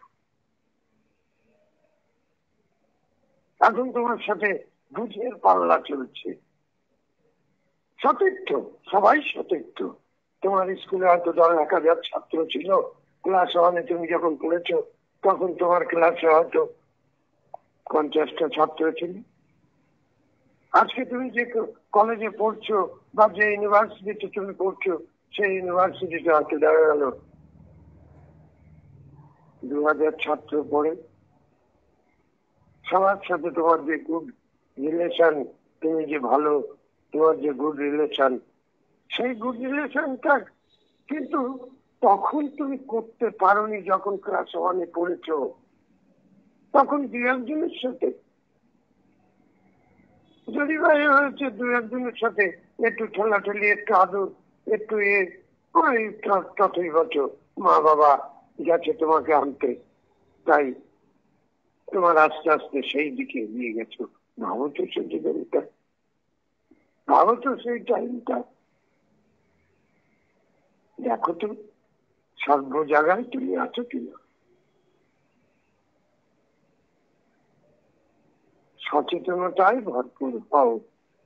এখন তোমার সাথে বুঝের পাল্লা চলছে। সতীর্থ, সবাই সতীর্থ। তোমার স্কুলে হয়তো ধরো 1000 ছাত্র ছিল, ক্লাস 1-এ তুমি যখন পড়েছ, তখন তোমার ক্লাসে হয়তো 50টা ছাত্র ছিল। আজকে তুমি যে কলেজে পড়ছো বা যে ইউনিভার্সিটিতে তুমি পড়ছো, সেই ইউনিভার্সিটিতে হয়তো দেখা গেল 2000 ছাত্র পড়ে। সবার সাথে তোমার যে গুড রিলেশন, তুমি যে ভালো, তোমার যে গুড রিলেশন, সেই গুড রিলেশনটা কিন্তু তখন তুমি করতে পারোনি যখন ক্লাস 1-এ পড়েছ। তখন 2-1জনের সাথে যদি ভাই হয়েছে, 2-1জনের সাথে একটু ঠেলাঠেলি, একটু আদর, একটু ততই বছর মা বাবা গেছে তোমাকে আনতে, তাই তোমার আস্তে আস্তে সেই দিকে এগিয়ে গেছো। ভাবো তো সেই জীবনটা, ভাবো তো সেই টাইমটা, দেখো তো সর্ব জায়গায় তুমি আছো কিনা? সচেতনতায় ভরপুর হও,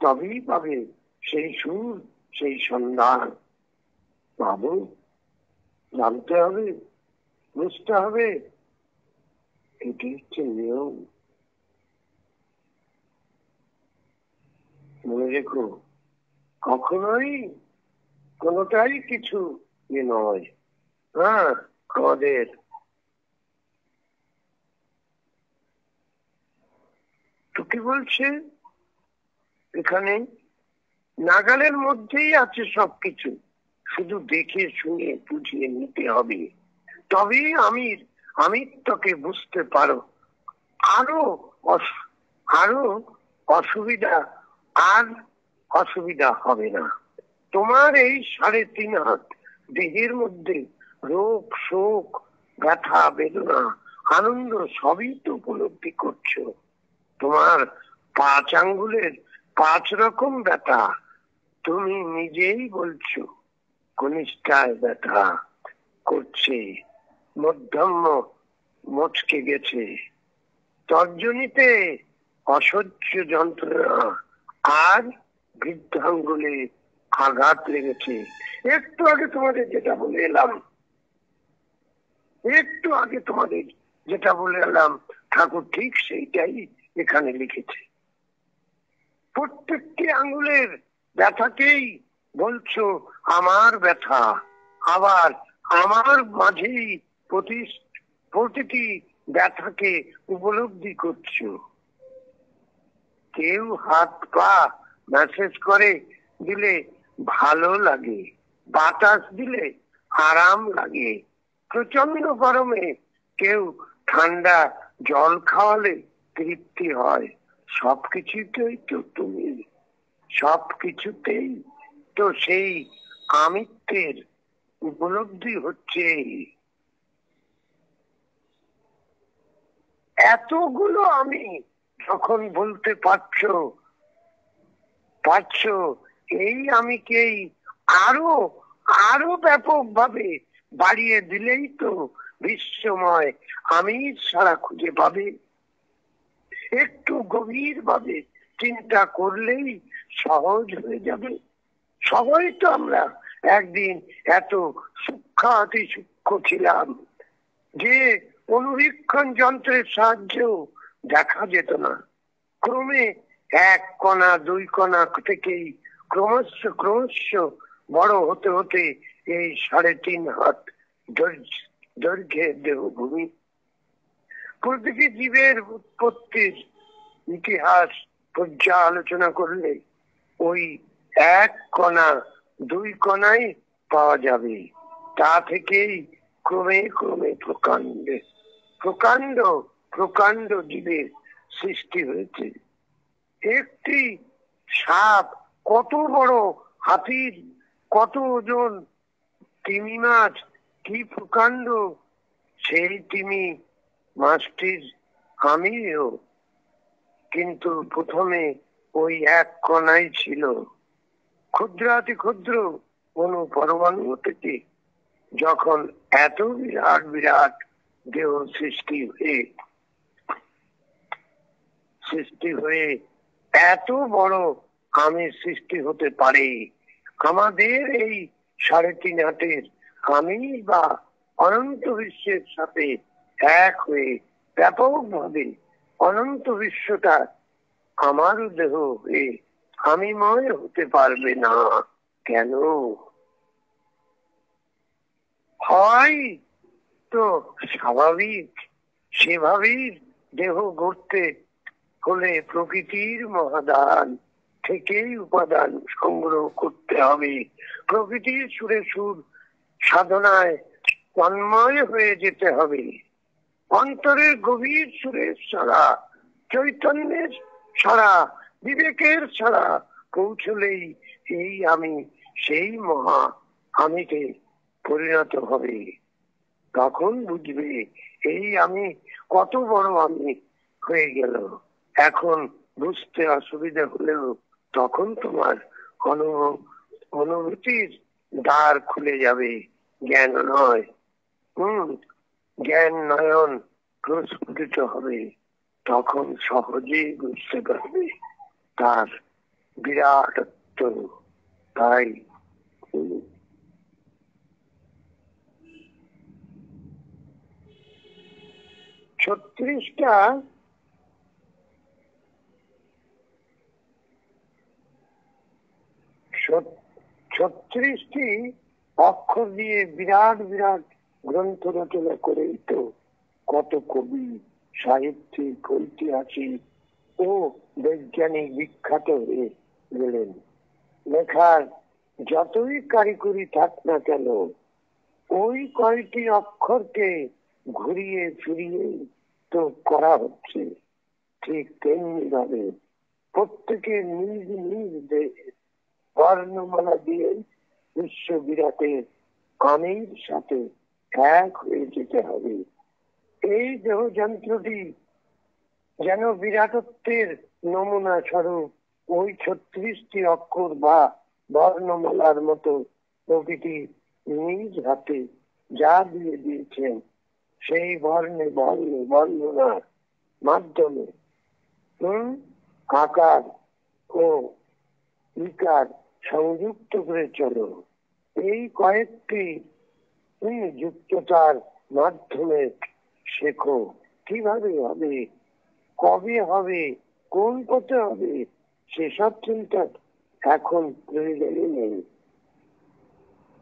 তবেই পাবে সেই সুর, সেই সন্ধান। পাবো, জানতে হবে, বুঝতে হবে, এটি হচ্ছে নিয়ম। মনে রেখো, কখনোই কোনটাই কিছু নয়। হ্যাঁ, আমাদের তো কি বলছে এখানে, নাগালের মধ্যেই আছে সবকিছু, শুধু দেখে শুনে বুঝিয়ে নিতে হবে, তবেই আমিত্বকে বুঝতে পারো। আরো আরো অসুবিধা আর অসুবিধা হবে না। তোমার এই 3.5 হাত দেহের মধ্যে রোগ, শোক, ব্যথা, বেদনা, আনন্দ সবই তো উপলব্ধি করছো। তোমার 5 আঙ্গুলের 5 রকম ব্যথা, তুমি নিজেই বলছো। কনিষ্ঠায় ব্যথা করছে, মধ্যম মচকে গেছে, তর্জনীতে অসহ্য যন্ত্রণা, আর বৃদ্ধাঙ্গুলে আঘাত লেগেছে। একটু আগে তোমাদের যেটা বলে এলাম, ঠাকুর ঠিক সেইটাই এখানে লিখেছে। প্রত্যেকটি আঙ্গুলের ব্যথাকেই বলছো আমার ব্যথা, আবার আমার মাঝেই প্রতিটি ব্যথাকে উপলব্ধি করছো। কেউ হাত পা ম্যাসেজ করে দিলে ভালো লাগে, বাতাস দিলে আরাম লাগে, প্রচন্ড গরমে কেউ ঠান্ডা জল খাওয়ালে তৃপ্তি হয়। সবকিছুতেই তো তুমি, সবকিছুতেই তো সেই আমিত্বের উপলব্ধি হচ্ছে। এতগুলো আমি যখন বলতে পারছো, এই আমিকেই আরো আরো ব্যাপক ভাবে বাড়িয়ে দিলেই তো বিশ্বময় আমি সারা খুঁজে পাবে। একটু গভীর ভাবে চিন্তা করলেই সহজ হয়ে যাবে। সবাই তো আমরা একদিন এত সূক্ষ্মাতি সূক্ষ্ম ছিলাম যে অনুবীক্ষণ যন্ত্রের সাহায্যেও দেখা যেত না। ক্রমে 1 কণা 2 কণা থেকেই ক্রমশ বড় হতে হতে এই 3.5 হাত দৈর্ঘ্যের দেহভূমি। প্রতিটি জীবের উৎপত্তির ইতিহাস পর্যালোচনা করলে ওই 1 কণা 2 কণাই পাওয়া যাবে। তা থেকেই ক্রমে ক্রমে প্রকাণ্ড জীবের সৃষ্টি হয়েছে। একটি সাপ কত বড়, হাতির কত ওজন, তিমি মাছ কি প্রকাণ্ড, সেই তিমি মাছটির আমিও কিন্তু প্রথমে ওই 1 কণাই ছিল। ক্ষুদ্রাতি ক্ষুদ্র কোন পরমাণু থেকে যখন এত বিরাট বিরাট দেহ সৃষ্টি হয়ে এত বড় আমি সৃষ্টি হতে পারে, আমাদের এই 3.5 হাতের আমি বা অনন্ত বিশ্বের সাথে এক হয়ে ব্যাপকভাবে অনন্ত বিশ্বটা আমার দেহ হয়ে আমিময় হতে পারবে না কেন? হয় তো স্বাভাবিক, সেভাবেই দেহ গড়তে হলে প্রকৃতির মহাদান থেকেই উপাদান সংগ্রহ করতে হবে। প্রকৃতির সুরে সুর সাধনায় তন্ময় হয়ে যেতে হবে। অন্তরের গভীর সুরের ছাড়া, চৈতন্যের ছাড়া, বিবেকের ছাড়া পৌঁছলেই এই আমি সেই মহা আমিতে পরিণত হবে। তখন বুঝবে এই আমি কত বড় আমি হয়ে গেল। এখন বুঝতে অসুবিধা হলেও তখন তোমার অনুভূতির দ্বার খুলে যাবে, জ্ঞান নয়। জ্ঞান নয়ন প্রস্ফুটিত হবে, তখন সহজেই বুঝতে পারবে তার বিরাটত্ব। তাই 36টি অক্ষর দিয়ে বিরাট বিরাট গ্রন্থ রচনা করেই তো কত কবি, সাহিত্যিক, ঐতিহাসিক ও বৈজ্ঞানিক বিখ্যাত হয়ে গেলেন। লেখার যতই কারিগরি থাক না কেন, ওই কয়টি অক্ষরকে ঘুরিয়ে ফিরিয়ে তো করা হচ্ছে। ঠিক তেমনি ভাবে প্রত্যেকের নিজ নিজ দেহের বর্ণমালা দিয়ে বিশ্ব বিরাটের আমির সাথে এক হয়ে যেতে হবে। এই দেহ যন্ত্রটি যেন বিরাটত্বের নমুনা স্বরূপ ওই 36টি অক্ষর বা বর্ণমালার মতো প্রকৃতি নিজ হাতে যা দিয়ে দিয়েছেন, সেই বর্ণে বর্ণে বর্ণনার মাধ্যমে আকার ও বিকার সংযুক্ত করে চলো। এই কয়েকটি যুক্ততার মাধ্যমে শেখো কিভাবে হবে, কবে হবে, কোন পথে হবে, সেসব চিন্তা এখন প্রয়োজনই নেই।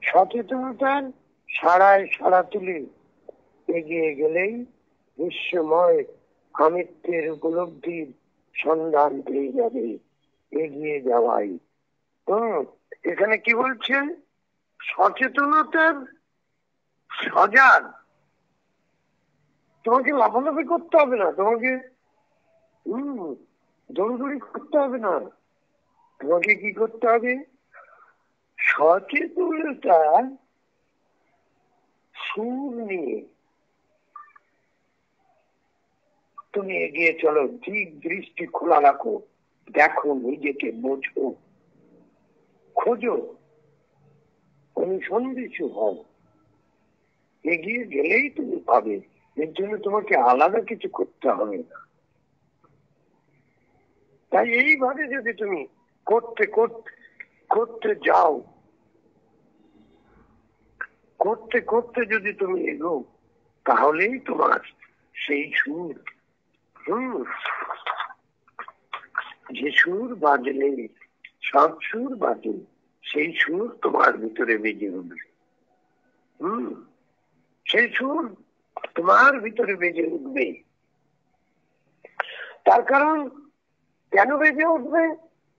সচেতনতার সাড়ায় সাড়া তুলে এগিয়ে গেলেই বিশ্বময় আমিত্বের উপলব্ধির সন্ধান পেয়ে যাবে। এগিয়ে যাওয়াই এখানে কি বলছেন? সচেতনতার সজাগ, তোমাকে লাফালাফি করতে হবে না, তোমাকে দৌড়দৌড়ি করতে হবে না, তোমাকে কি করতে হবে? সচেতনতা সুর নিয়ে তুমি এগিয়ে চলো। দিক দৃষ্টি খোলা রাখো, দেখো, নিজেকে বোঝো, খোঁজো, অনুসন্ধিৎসু হও। এগিয়ে গেলেই তুমি পাবে। এর জন্য তোমাকে আলাদা কিছু করতে হবে না। তাই এইভাবে যদি তুমি করতে করতে করতে যাও, করতে করতে যদি তুমি এগো, তাহলেই তোমার সেই সুর, যে সুর বাজলে সব সুর বাজে, সেই সুর তোমার ভিতরে বেজে উঠবে। সেই সুর তোমার ভিতরে বেজে উঠবে। তার কারণ কেন বেজে উঠবে?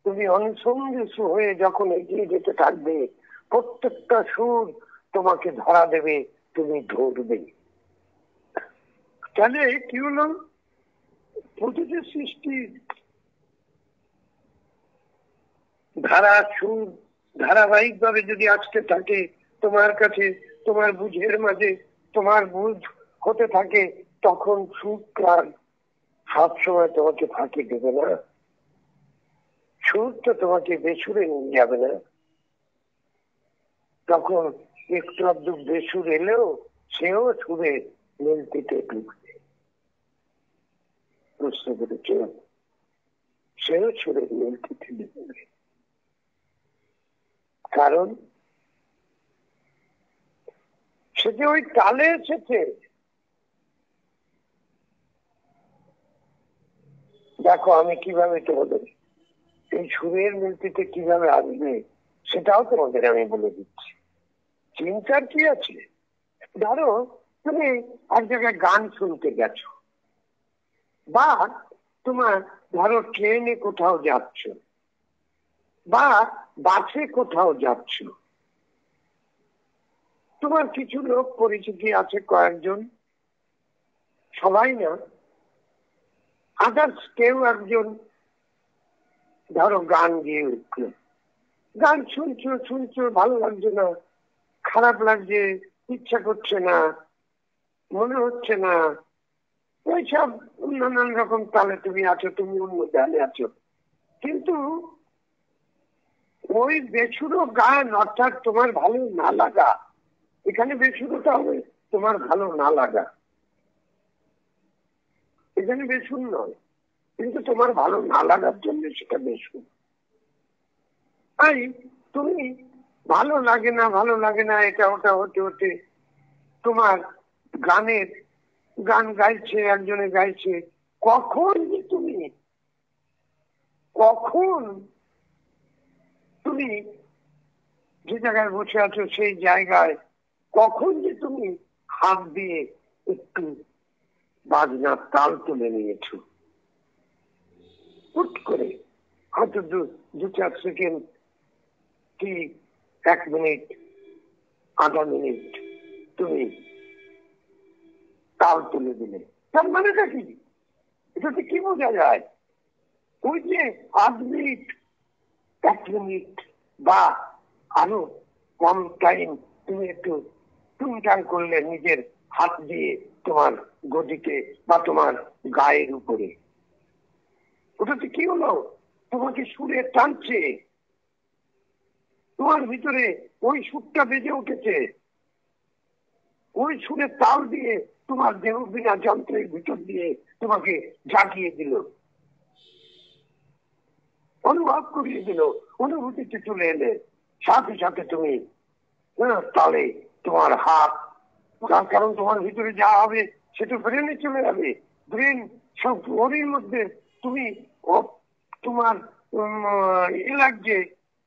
তুমি অনুসন্ধিৎসু হয়ে যখন এগিয়ে যেতে থাকবে, প্রত্যেকটা সুর তোমাকে ধরা দেবে, তুমি ধরবে। তাহলে কি হলো? প্রতিটি সৃষ্টির ধারা সুর ধারাবাহিক ভাবে যদি আসতে থাকে তোমার কাছে, তোমার বুঝের মাঝে তোমার বুঝ হতে থাকে, তখন সুর প্রাণ সবসময় তোমাকে ফাঁকি দেবে না। সুর তো তোমাকে বেসুরে নিয়ে যাবে না। তখন একটু আধটু বেসুর এলেও সেও সুরে মিলতিতে ঢুকবে। বুঝতে পেরেছ? সেও সুরে মিলতিতে ঢুকবে। কারণ সে যে ওই তালে এসেছে। দেখো আমি কিভাবে তোমাদের এই সুরের মিলতিতে কিভাবে আসবে সেটাও তোমাদের আমি বলে দিচ্ছি। চিন্তার কি আছে? ধরো তুমি এক জায়গায় গান শুনতে গেছো, বা তোমার ধরো ট্রেনে কোথাও যাচ্ছ, বা বাসে কোথাও যাচ্ছ, তোমার কিছু লোক পরিচিতি আছে, কয়েকজন, সবাই না, আদার্স কেউ একজন ধরো গান গিয়ে উঠলো। গান শুনছো শুনছো, ভালো লাগছে না, খারাপ লাগছে, ইচ্ছা করছে না, মনে হচ্ছে না, ওইসব নানান রকম তালে তুমি আছো, তুমি অন্য গানে আছো। কিন্তু ওই বেসুরো গান, অর্থাৎ তোমার ভালো না লাগা, এখানে বেসুরোটা হবে তোমার ভালো না লাগা, এখানে বেসুন নয়, কিন্তু তোমার ভালো না লাগার জন্য সেটা বেসুন। তাই তুমি ভালো লাগে না ভালো লাগে না এটা ওটা হতে হতে তোমার গান গাইছে, একজনে গাইছে, কখন তুমি যে জায়গায় বসে আছো সেই জায়গায় কখন যে তুমি হাত দিয়ে একটু বাজনার তাল তুলে নিয়েছো, হুট করে হয়তো 2-4 সেকেন্ড কি 1 মিনিট, আধা মিনিট তুমি তাল তুলে দিলে, তার মানেটা কি? এটাতে কি বোঝা যায়? ওই যে 8 মিনিট, 1 মিনিট বা আরো কম টাইম তুমি একটু টুংটাং করলে নিজের হাত দিয়ে তোমার গদিতে বা তোমার গায়ের উপরে, ওটাতে কি হলো? তোমাকে সুরে টানছে, তোমার ভিতরে ওই সুরটা বেজে উঠেছে, ওই সুরে তাল দিয়ে তোমার দেহ বিনা যন্ত্রের ভিতর দিয়ে তোমাকে জাগিয়ে দিল, অনুভব করিয়ে দিল, অনুভূতিতে চলে এলে। সাথে সাথে তুমি তালে তোমার হাত, তার কারণ তোমার ভিতরে যা হবে সেটা ব্রেনে চলে যাবে। ব্রেন সব ওর মধ্যে তুমি তোমার লাগছে,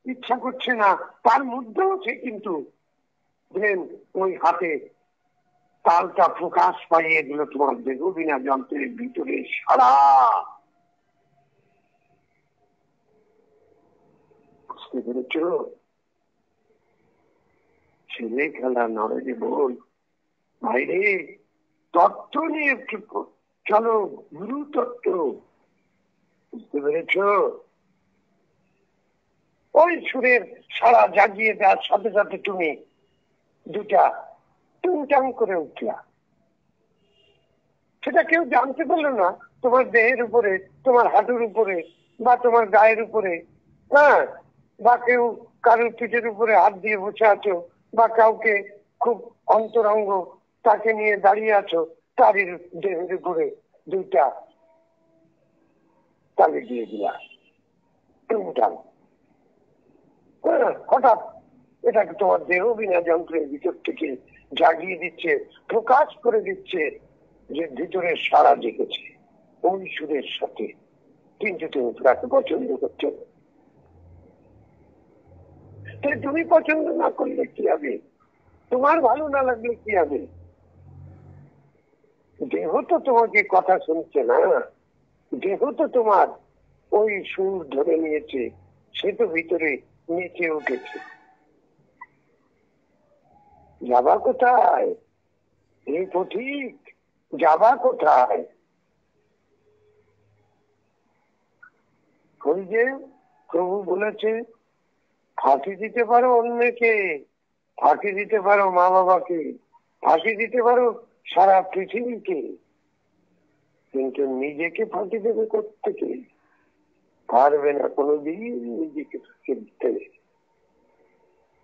ইচ্ছা করছে না, তার মধ্যেও সে কিন্তু ব্রেন ওই হাতে তালটা প্রকাশ পাইয়ে দিল তোমার দেহ বিনা যন্ত্রের ভিতরে সারা। বুঝতে পেরেছ? ছেলে খেলা নয় রে বোন, বাইরে তত্ত্ব নিয়ে চলো, গুরু তত্ত্ব। বুঝতে পেরেছ? ওই সুরের সারা জাগিয়ে দেওয়ার সাথে সাথে তুমি দুটা টুংটাং করে উঠলা, সেটা কেউ জানতে পারলো না তোমার দেহের উপরে, তোমার হাঁটুর উপরে বা তোমার গায়ের উপরে, হ্যাঁ, বা কেউ কারোর পিঠের উপরে হাত দিয়ে বসে আছো, বা কাউকে খুব অন্তরঙ্গ তাকে নিয়ে দাঁড়িয়ে আছো, তারই দেহের উপরে দুইটা তালে দিয়ে দিলা টুংটাং। হঠাৎ এটাকে তোমার দেহ বিনা যন্ত্রের ভিতর থেকে জাগিয়ে দিচ্ছে, প্রকাশ করে দিচ্ছে যে ভিতরে সারা জেগেছে ওই সুরের সাথে। কিন্তু তুমি তাকে পছন্দ করছো, তুমি পছন্দ না করলে কি হবে? তোমার ভালো না লাগলে কি হবে? দেহ তো তোমাকে কথা শুনছে না, দেহ তো তোমার ওই সুর ধরে নিয়েছে, সে তো ভিতরে নেচে উঠেছে। যাবা কোথায়? এই পথিক, যাবা কোথায়? ওই যে প্রভু বলেছে, ফাঁকি দিতে পারো অন্যকে, ফাঁকি দিতে পারো মা বাবাকে, ফাঁকি দিতে পারো সারা পৃথিবীকে, কিন্তু নিজেকে ফাঁকি দেবে কোত্থেকে? পারবে না কোনোদিন নিজেকে ফাঁকি দিতে।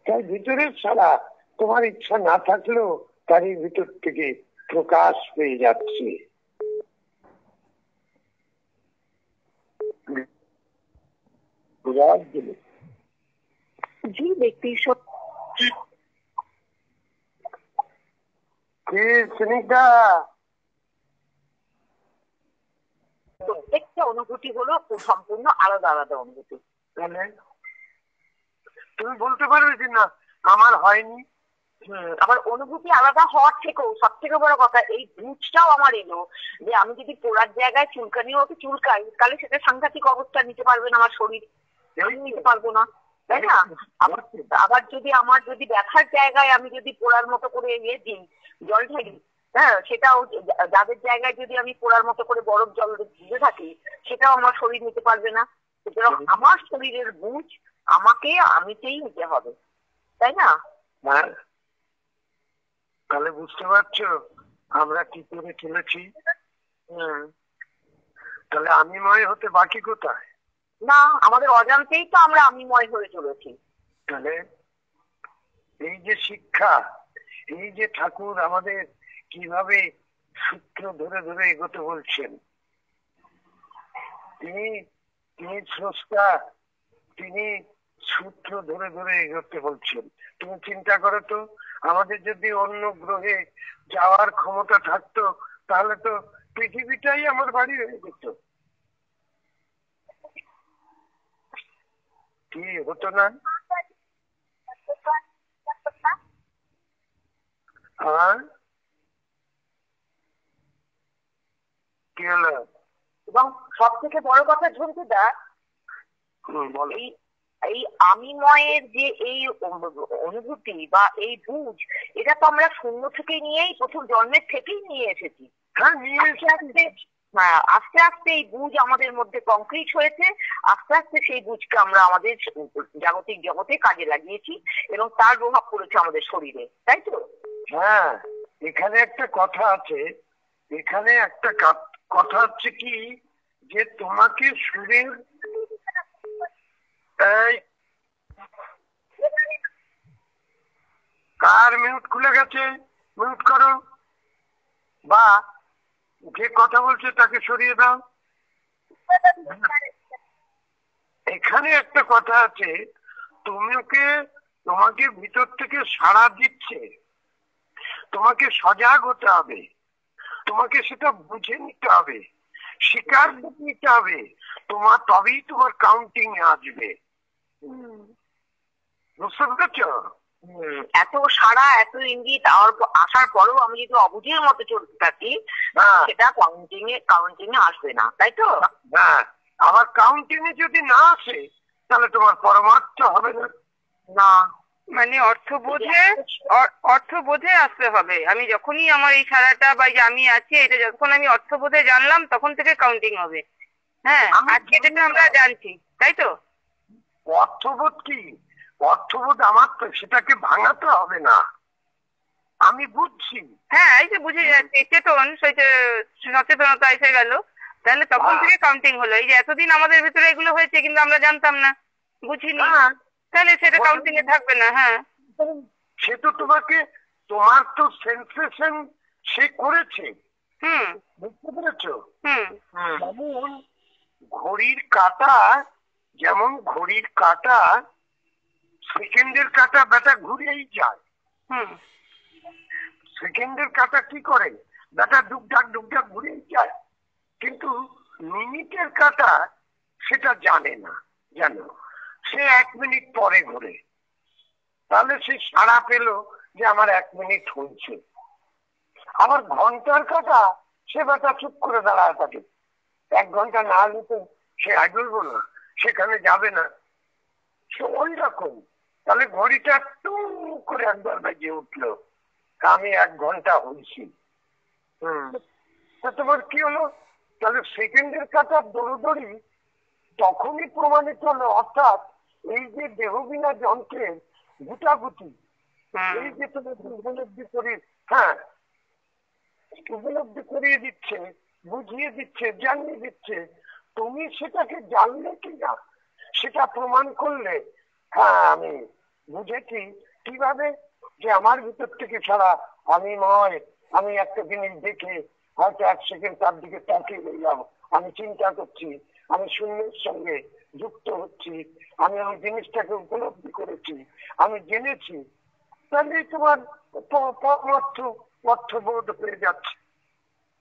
তাই ভিতরের সারা তোমার ইচ্ছা না থাকলেও তারই ভিতর থেকে প্রকাশ পেয়ে যাচ্ছে। যে ব্যক্তি প্রত্যেকটা অনুভূতি হলো সম্পূর্ণ আলাদা আলাদা অনুভূতি। তুমি বলতে পারবে যে না আমার হয়নি, আবার অনুভূতি আলাদা হওয়ার থেকেও সব থেকে বড় কথা এই বুঝটাও আমার এলো যে আমি যদি পোড়ার জায়গায় চুলকানিও ওকে চুলকাই, তাহলে সেটা সাংঘাতিক অবস্থা নিতে পারবে না আমার শরীর, আমি নিতে পারবো না, তাই না? আবার যদি ব্যথার জায়গায় আমি যদি পোড়ার মতো করে দিই, জল ঢালি, হ্যাঁ, সেটাও যাদের জায়গায় যদি আমি পোড়ার মতো করে বরফ জল ভিজে থাকি, সেটাও আমার শরীর নিতে পারবে না। সুতরাং আমার শরীরের বুঝ আমাকে আমিতেই নিতে হবে, তাই না? তাহলে বুঝতে পারছো আমরা কি করে চলেছি? তাহলে আমিময় হতে বাকি কোথায়? না, আমাদের অজান্তেই তো আমরা আমিময় হয়ে চলেছি। তাহলে এই যে শিক্ষা, এই যে ঠাকুর আমাদের কিভাবে সূত্র ধরে ধরে এগোতে বলছেন, তিনি তিনি স্রষ্টা, তিনি সূত্র ধরে ধরে এগোতে বলছেন। তুমি চিন্তা করো তো, আমাদের যদি অন্য গ্রহে যাওয়ার ক্ষমতা থাকতো তাহলে তো পৃথিবীটাই আমার বাড়ি হয়ে যেত, কি হতো না? আর কি হলো? এবং সব থেকে বড় কথা ঝন্টুদা, বলো। এই আমিময়ের যে এই অনুভূতি বা এই বুঝ, এটা তো আমরা শূন্য থেকে নিয়েই, প্রথম জন্মের থেকেই নিয়ে এসেছি। হ্যাঁ, নিয়ে আস্তে আস্তে এই বুঝ আমাদের মধ্যে কংক্রিট হয়েছে। আস্তে আস্তে সেই বুঝকে আমরা আমাদের জাগতিক জগতে কাজে লাগিয়েছি এবং তার প্রভাব পড়েছে আমাদের শরীরে, তাই তো? হ্যাঁ, এখানে একটা কথা আছে, এখানে একটা কথা হচ্ছে কি, যে তোমাকে শরীর, কার মিউট খুলে গেছে? মিউট করো, বা যে কথা বলছে তাকে সরিয়ে দাও। এখানে একটা কথা আছে, তোমাকে ভিতর থেকে সাড়া দিচ্ছে, তোমাকে সজাগ হতে হবে, তোমাকে সেটা বুঝে নিতে হবে, স্বীকার নিতে হবে, তবেই তোমার কাউন্টিং এ আসবে। বুঝতে পেরেছ? এত সারা, এত ইঙ্গিত আসার পরেও আমি যদি অবুঝের মতো চলতে থাকি, সেটা কাউন্টিং এ আসবে না, তাই তো? হ্যাঁ, আবার কাউন্টিং এ যদি না আসে তাহলে তোমার পরমার্থ হবে না। না, মানে অর্থবোধে আসতে হবে। আমি যখনই আমার এই সারাটা বা যে আমি আছি, এটা যখন আমি অর্থবোধে জানলাম তখন থেকে কাউন্টিং হবে। হ্যাঁ, আজকে যেটা আমরা জানছি, তাই তো? অর্থবোধ কি? অর্থবোধ আমার তো, সেটাকে ভাঙাতে হবে না, আমি বুঝছি। হ্যাঁ, এই যে বুঝে যাচ্ছে, সচেতনতা এসে গেল, তাহলে তখন থেকে কাউন্টিং হলো। এই যে এতদিন আমাদের ভিতরে এগুলো হয়েছে কিন্তু আমরা জানতাম না, বুঝিনি, তাহলে সেটা কাউন্টিং এ থাকবে না। হ্যাঁ, সে তো তোমার তো সেন্সেশন সে করেছে। বুঝতে পেরেছ? যেমন ঘড়ির কাঁটা সেকেন্ডের কাঁটা ব্যাটা ঘুরেই যায়। সেকেন্ডের কাঁটা কি করে? ব্যাটা ডুকঢাক ঘুরেই যায়, কিন্তু মিনিটের কাঁটা সেটা জানে না, জানো, সে 1 মিনিট পরে ঘুরে। তাহলে সে সাড়া পেল যে আমার 1 মিনিট হয়েছে। আবার ঘন্টার কাঁটা, সে ব্যাটা চুপ করে দাঁড়ায় থাকে, 1 ঘন্টা না হলে তো সে আইডলবো না, সেখানে যাবে না, সে ওই রকম। তাহলে ঘড়িটা টু করে একবার বাজিয়ে উঠলো, আমি 1 ঘন্টা হয়েছি। তোমার কি হলো? তাহলে সেকেন্ডের কাঁটা দৌড়দৌড়ি তখনই প্রমাণিত হলো, অর্থাৎ এই যে দেহবিনা যন্ত্রের গুটাগুটি, এই যে তোমাকে উপলব্ধি করিয়ে দিচ্ছে, বুঝিয়ে দিচ্ছে, জানিয়ে দিচ্ছে, তুমি সেটাকে জানলে কিনা সেটা প্রমাণ করলে, হ্যাঁ আমি বুঝেছি। কিভাবে? যে আমার ভিতর থেকে ছাড়া আমি একটা জিনিস দেখে হয়তো 1 সেকেন্ড তার দিকে তাকিয়ে রইলাম, আমি চিন্তা করছি, আমি শূন্যের সঙ্গে যুক্ত হচ্ছি, আমি ওই জিনিসটাকে উপলব্ধি করেছি, আমি জেনেছি, তাহলে তোমার অর্থবোধ হয়ে যাচ্ছে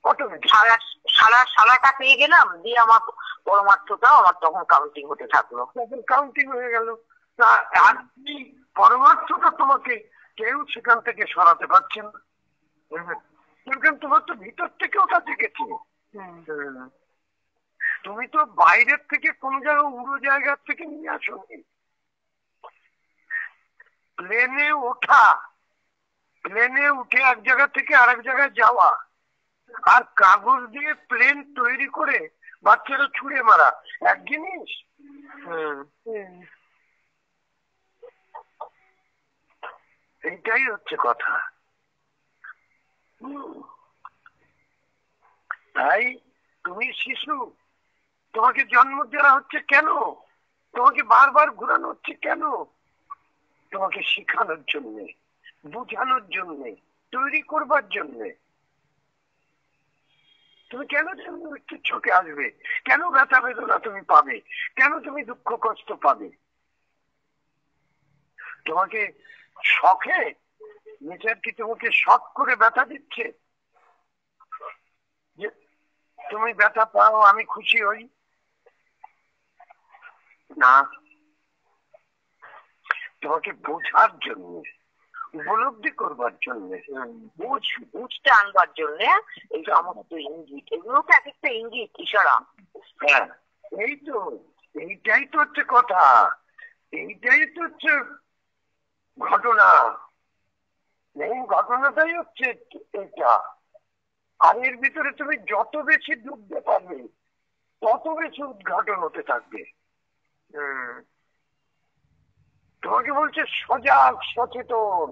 অটোমেটিক। সারাটা পেয়ে গেলাম, দিয়ে আমার পরমার্থটাও আমার তখন কাউন্টিং হতে থাকলো, কাউন্টিং হয়ে গেল। আর পরমার্থটা তোমাকে কেউ সেখান থেকে সরাতে পারছে না, তোমার তো ভিতর থেকে ওটা দেখেছি। তুমি তো বাইরের থেকে কোন উড়ো জায়গার থেকে নিয়ে আসো। প্লেনে উঠে এক জায়গা থেকে আরেক জায়গায় যাওয়া, আর কাগজ দিয়ে প্লেন তৈরি করে বাচ্চারা ছুঁড়ে মারা এক জিনিস। এইটাই হচ্ছে কথা। তাই তুমি শিশু, তোমাকে জন্ম দেওয়া হচ্ছে কেন? তোমাকে বারবার ঘুরানো হচ্ছে কেন? তোমাকে শিখানোর জন্য, বুঝানোর জন্য, তৈরি করবার জন্য। তুমি কেন মৃত্যুর চোখে আসবে? কেন ব্যথা বেদনা তুমি পাবে? কেন তুমি দুঃখ কষ্ট পাবে? তোমাকে শখে, নেচার কি তোমাকে শখ করে ব্যথা দিচ্ছে যে তুমি ব্যথা পাও আমি খুশি হই? না, তোমাকে বোঝার জন্য, উপলব্ধি করবার জন্য, বুঝতে আনবার জন্য এই সমস্ত ইঙ্গিত, এগুলো তো এক একটা ইঙ্গিত, ইশারা। হ্যাঁ, এই তো, এইটাই তো হচ্ছে কথা, এইটাই তো হচ্ছে ঘটনা। এই ঘটনাটাই হচ্ছে এটা। আর এর ভিতরে তুমি যত বেশি ডুবতে পারবে তত বেশি উদ্ঘাটন হতে থাকবে। তোমাকে বলছে সজাগ সচেতন।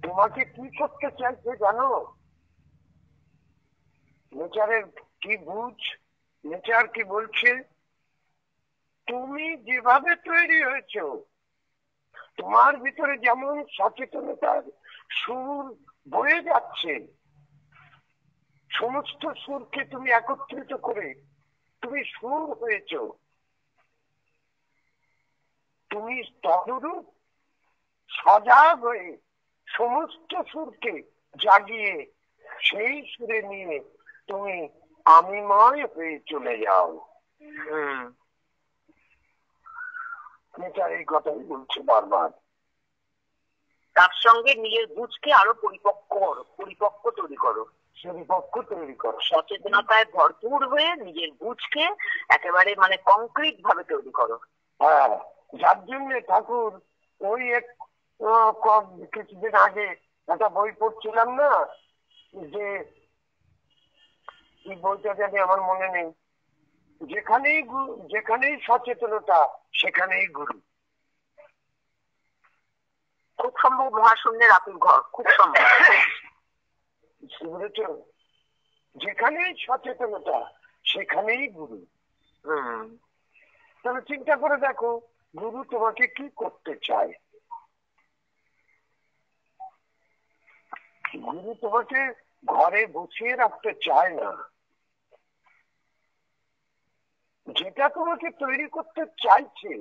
তোমাকে কি করতে চাইছে জানো? নেচারের কি বুঝ, নেচার কি বলছে? তুমি যেভাবে তৈরি হয়েছো, তোমার ভিতরে যেমন সচেতনতার সুর বয়ে যাচ্ছে, সমস্ত সুরকে তুমি একত্রিত করে তুমি সুর হয়েছো, তুমি তদরূপ সজাগ হয়ে সমস্ত সুরকে জাগিয়ে সেই সুরে নিয়ে তুমি আমিময় হয়ে চলে যাও। নেচার এই কথাই বলছে বারবার। তার সঙ্গে নিজের বুঝকে আরো পরিপক্ক তৈরি করো, সচেতনতায় ভরপুর হয়ে নিজের বুঝকে একেবারে মানে কংক্রিট ভাবে তৈরি করো। হ্যাঁ, যার জন্য ঠাকুর ওই কিছুদিন আগে একটা বই পড়ছিলাম না, যে এই বইটা জানি আমার মনে নেই, যেখানেই সচেতনতা সেখানেই গুরু। খুব সম্ভব মহাশূন্যের আতুর ঘর, খুব সম্ভব। বুঝেছ? যেখানেই সচেতনতা সেখানেই গুরু। তাহলে চিন্তা করে দেখো, গুরু তোমাকে কি করতে চায়? গুরু তোমাকে ঘরে বসিয়ে রাখতে চায় না, যেটা তোমাকে তৈরি করতে চাইছে।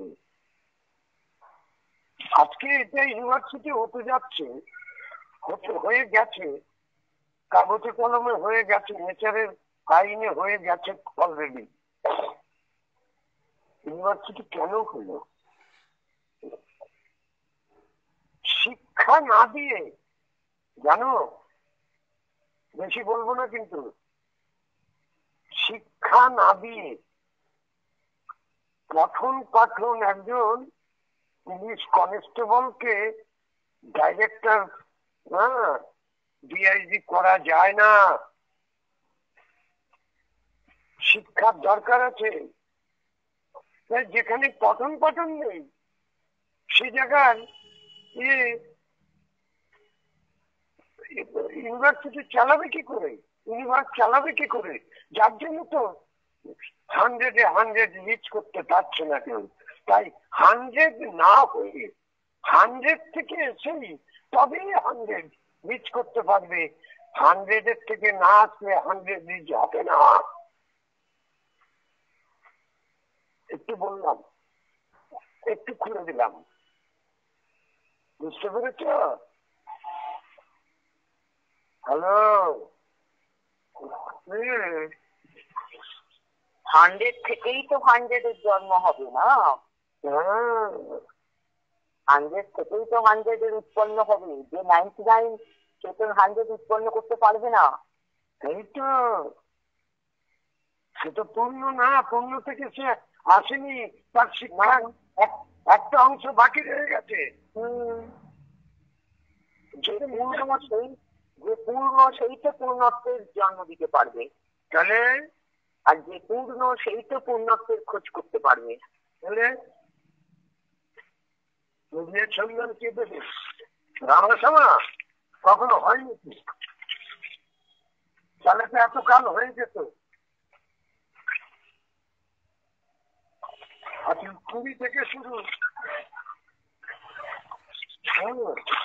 আজকে এটা ইউনিভার্সিটি হতে যাচ্ছে, হয়ে গেছে, কাগজে কলমে হয়ে গেছে, নেচারের আইনে হয়ে গেছে অলরেডি। ইউনিভার্সিটি কেন হলো? শিক্ষা না দিয়ে, জানো, বেশি বলবো না কিন্তু, শিক্ষা না দিয়ে পঠন একজন পুলিশ কনস্টেবলকে ডাইরেক্টর, ডিআইজি করা যায় না। শিক্ষার দরকার আছে। যেখানে পঠন নেই সে জায়গায় ইউনিভার্সিটি চালাবে কি করে, ইউনিভার্স চালাবে কি করে? যার জন্য তো 100 রিচ করতে পারছে না কেউ। তাই 100 না হয়ে 100 থেকে এসেই তবেই 100 রিচ করতে পারবে। 100 থেকে না আসলে 100 রিচ হবে না। একটু বললাম, একটু খুলে দিলাম, বুঝতে পেরেছ? হ্যালো, 100 থেকেই তো 100 এর জন্ম হবে না, 100 থেকেই তো 100 এর উৎপন্ন হবে। যে 99 সে তো 100 উৎপন্ন করতে পারবে না। এই তো, সে তো পূর্ণ না, পূর্ণ থেকে সে আসেনি, তার শিক্ষা একটা অংশ বাকি রয়ে গেছে। যে পূর্ণ সেই তো পূর্ণত্বের জন্ম দিতে পারবে, তাহলে আর যে পূর্ণ সেই তো পূর্ণত্বের খোঁজ করতে পারবে। তাহলে সন্ধান কে দেবে? রামাসামা কখনো হয়নি? তাহলে তো এত কাল হয়ে যেত। আচ্ছা, 20 থেকে শুরু, হ্যাঁ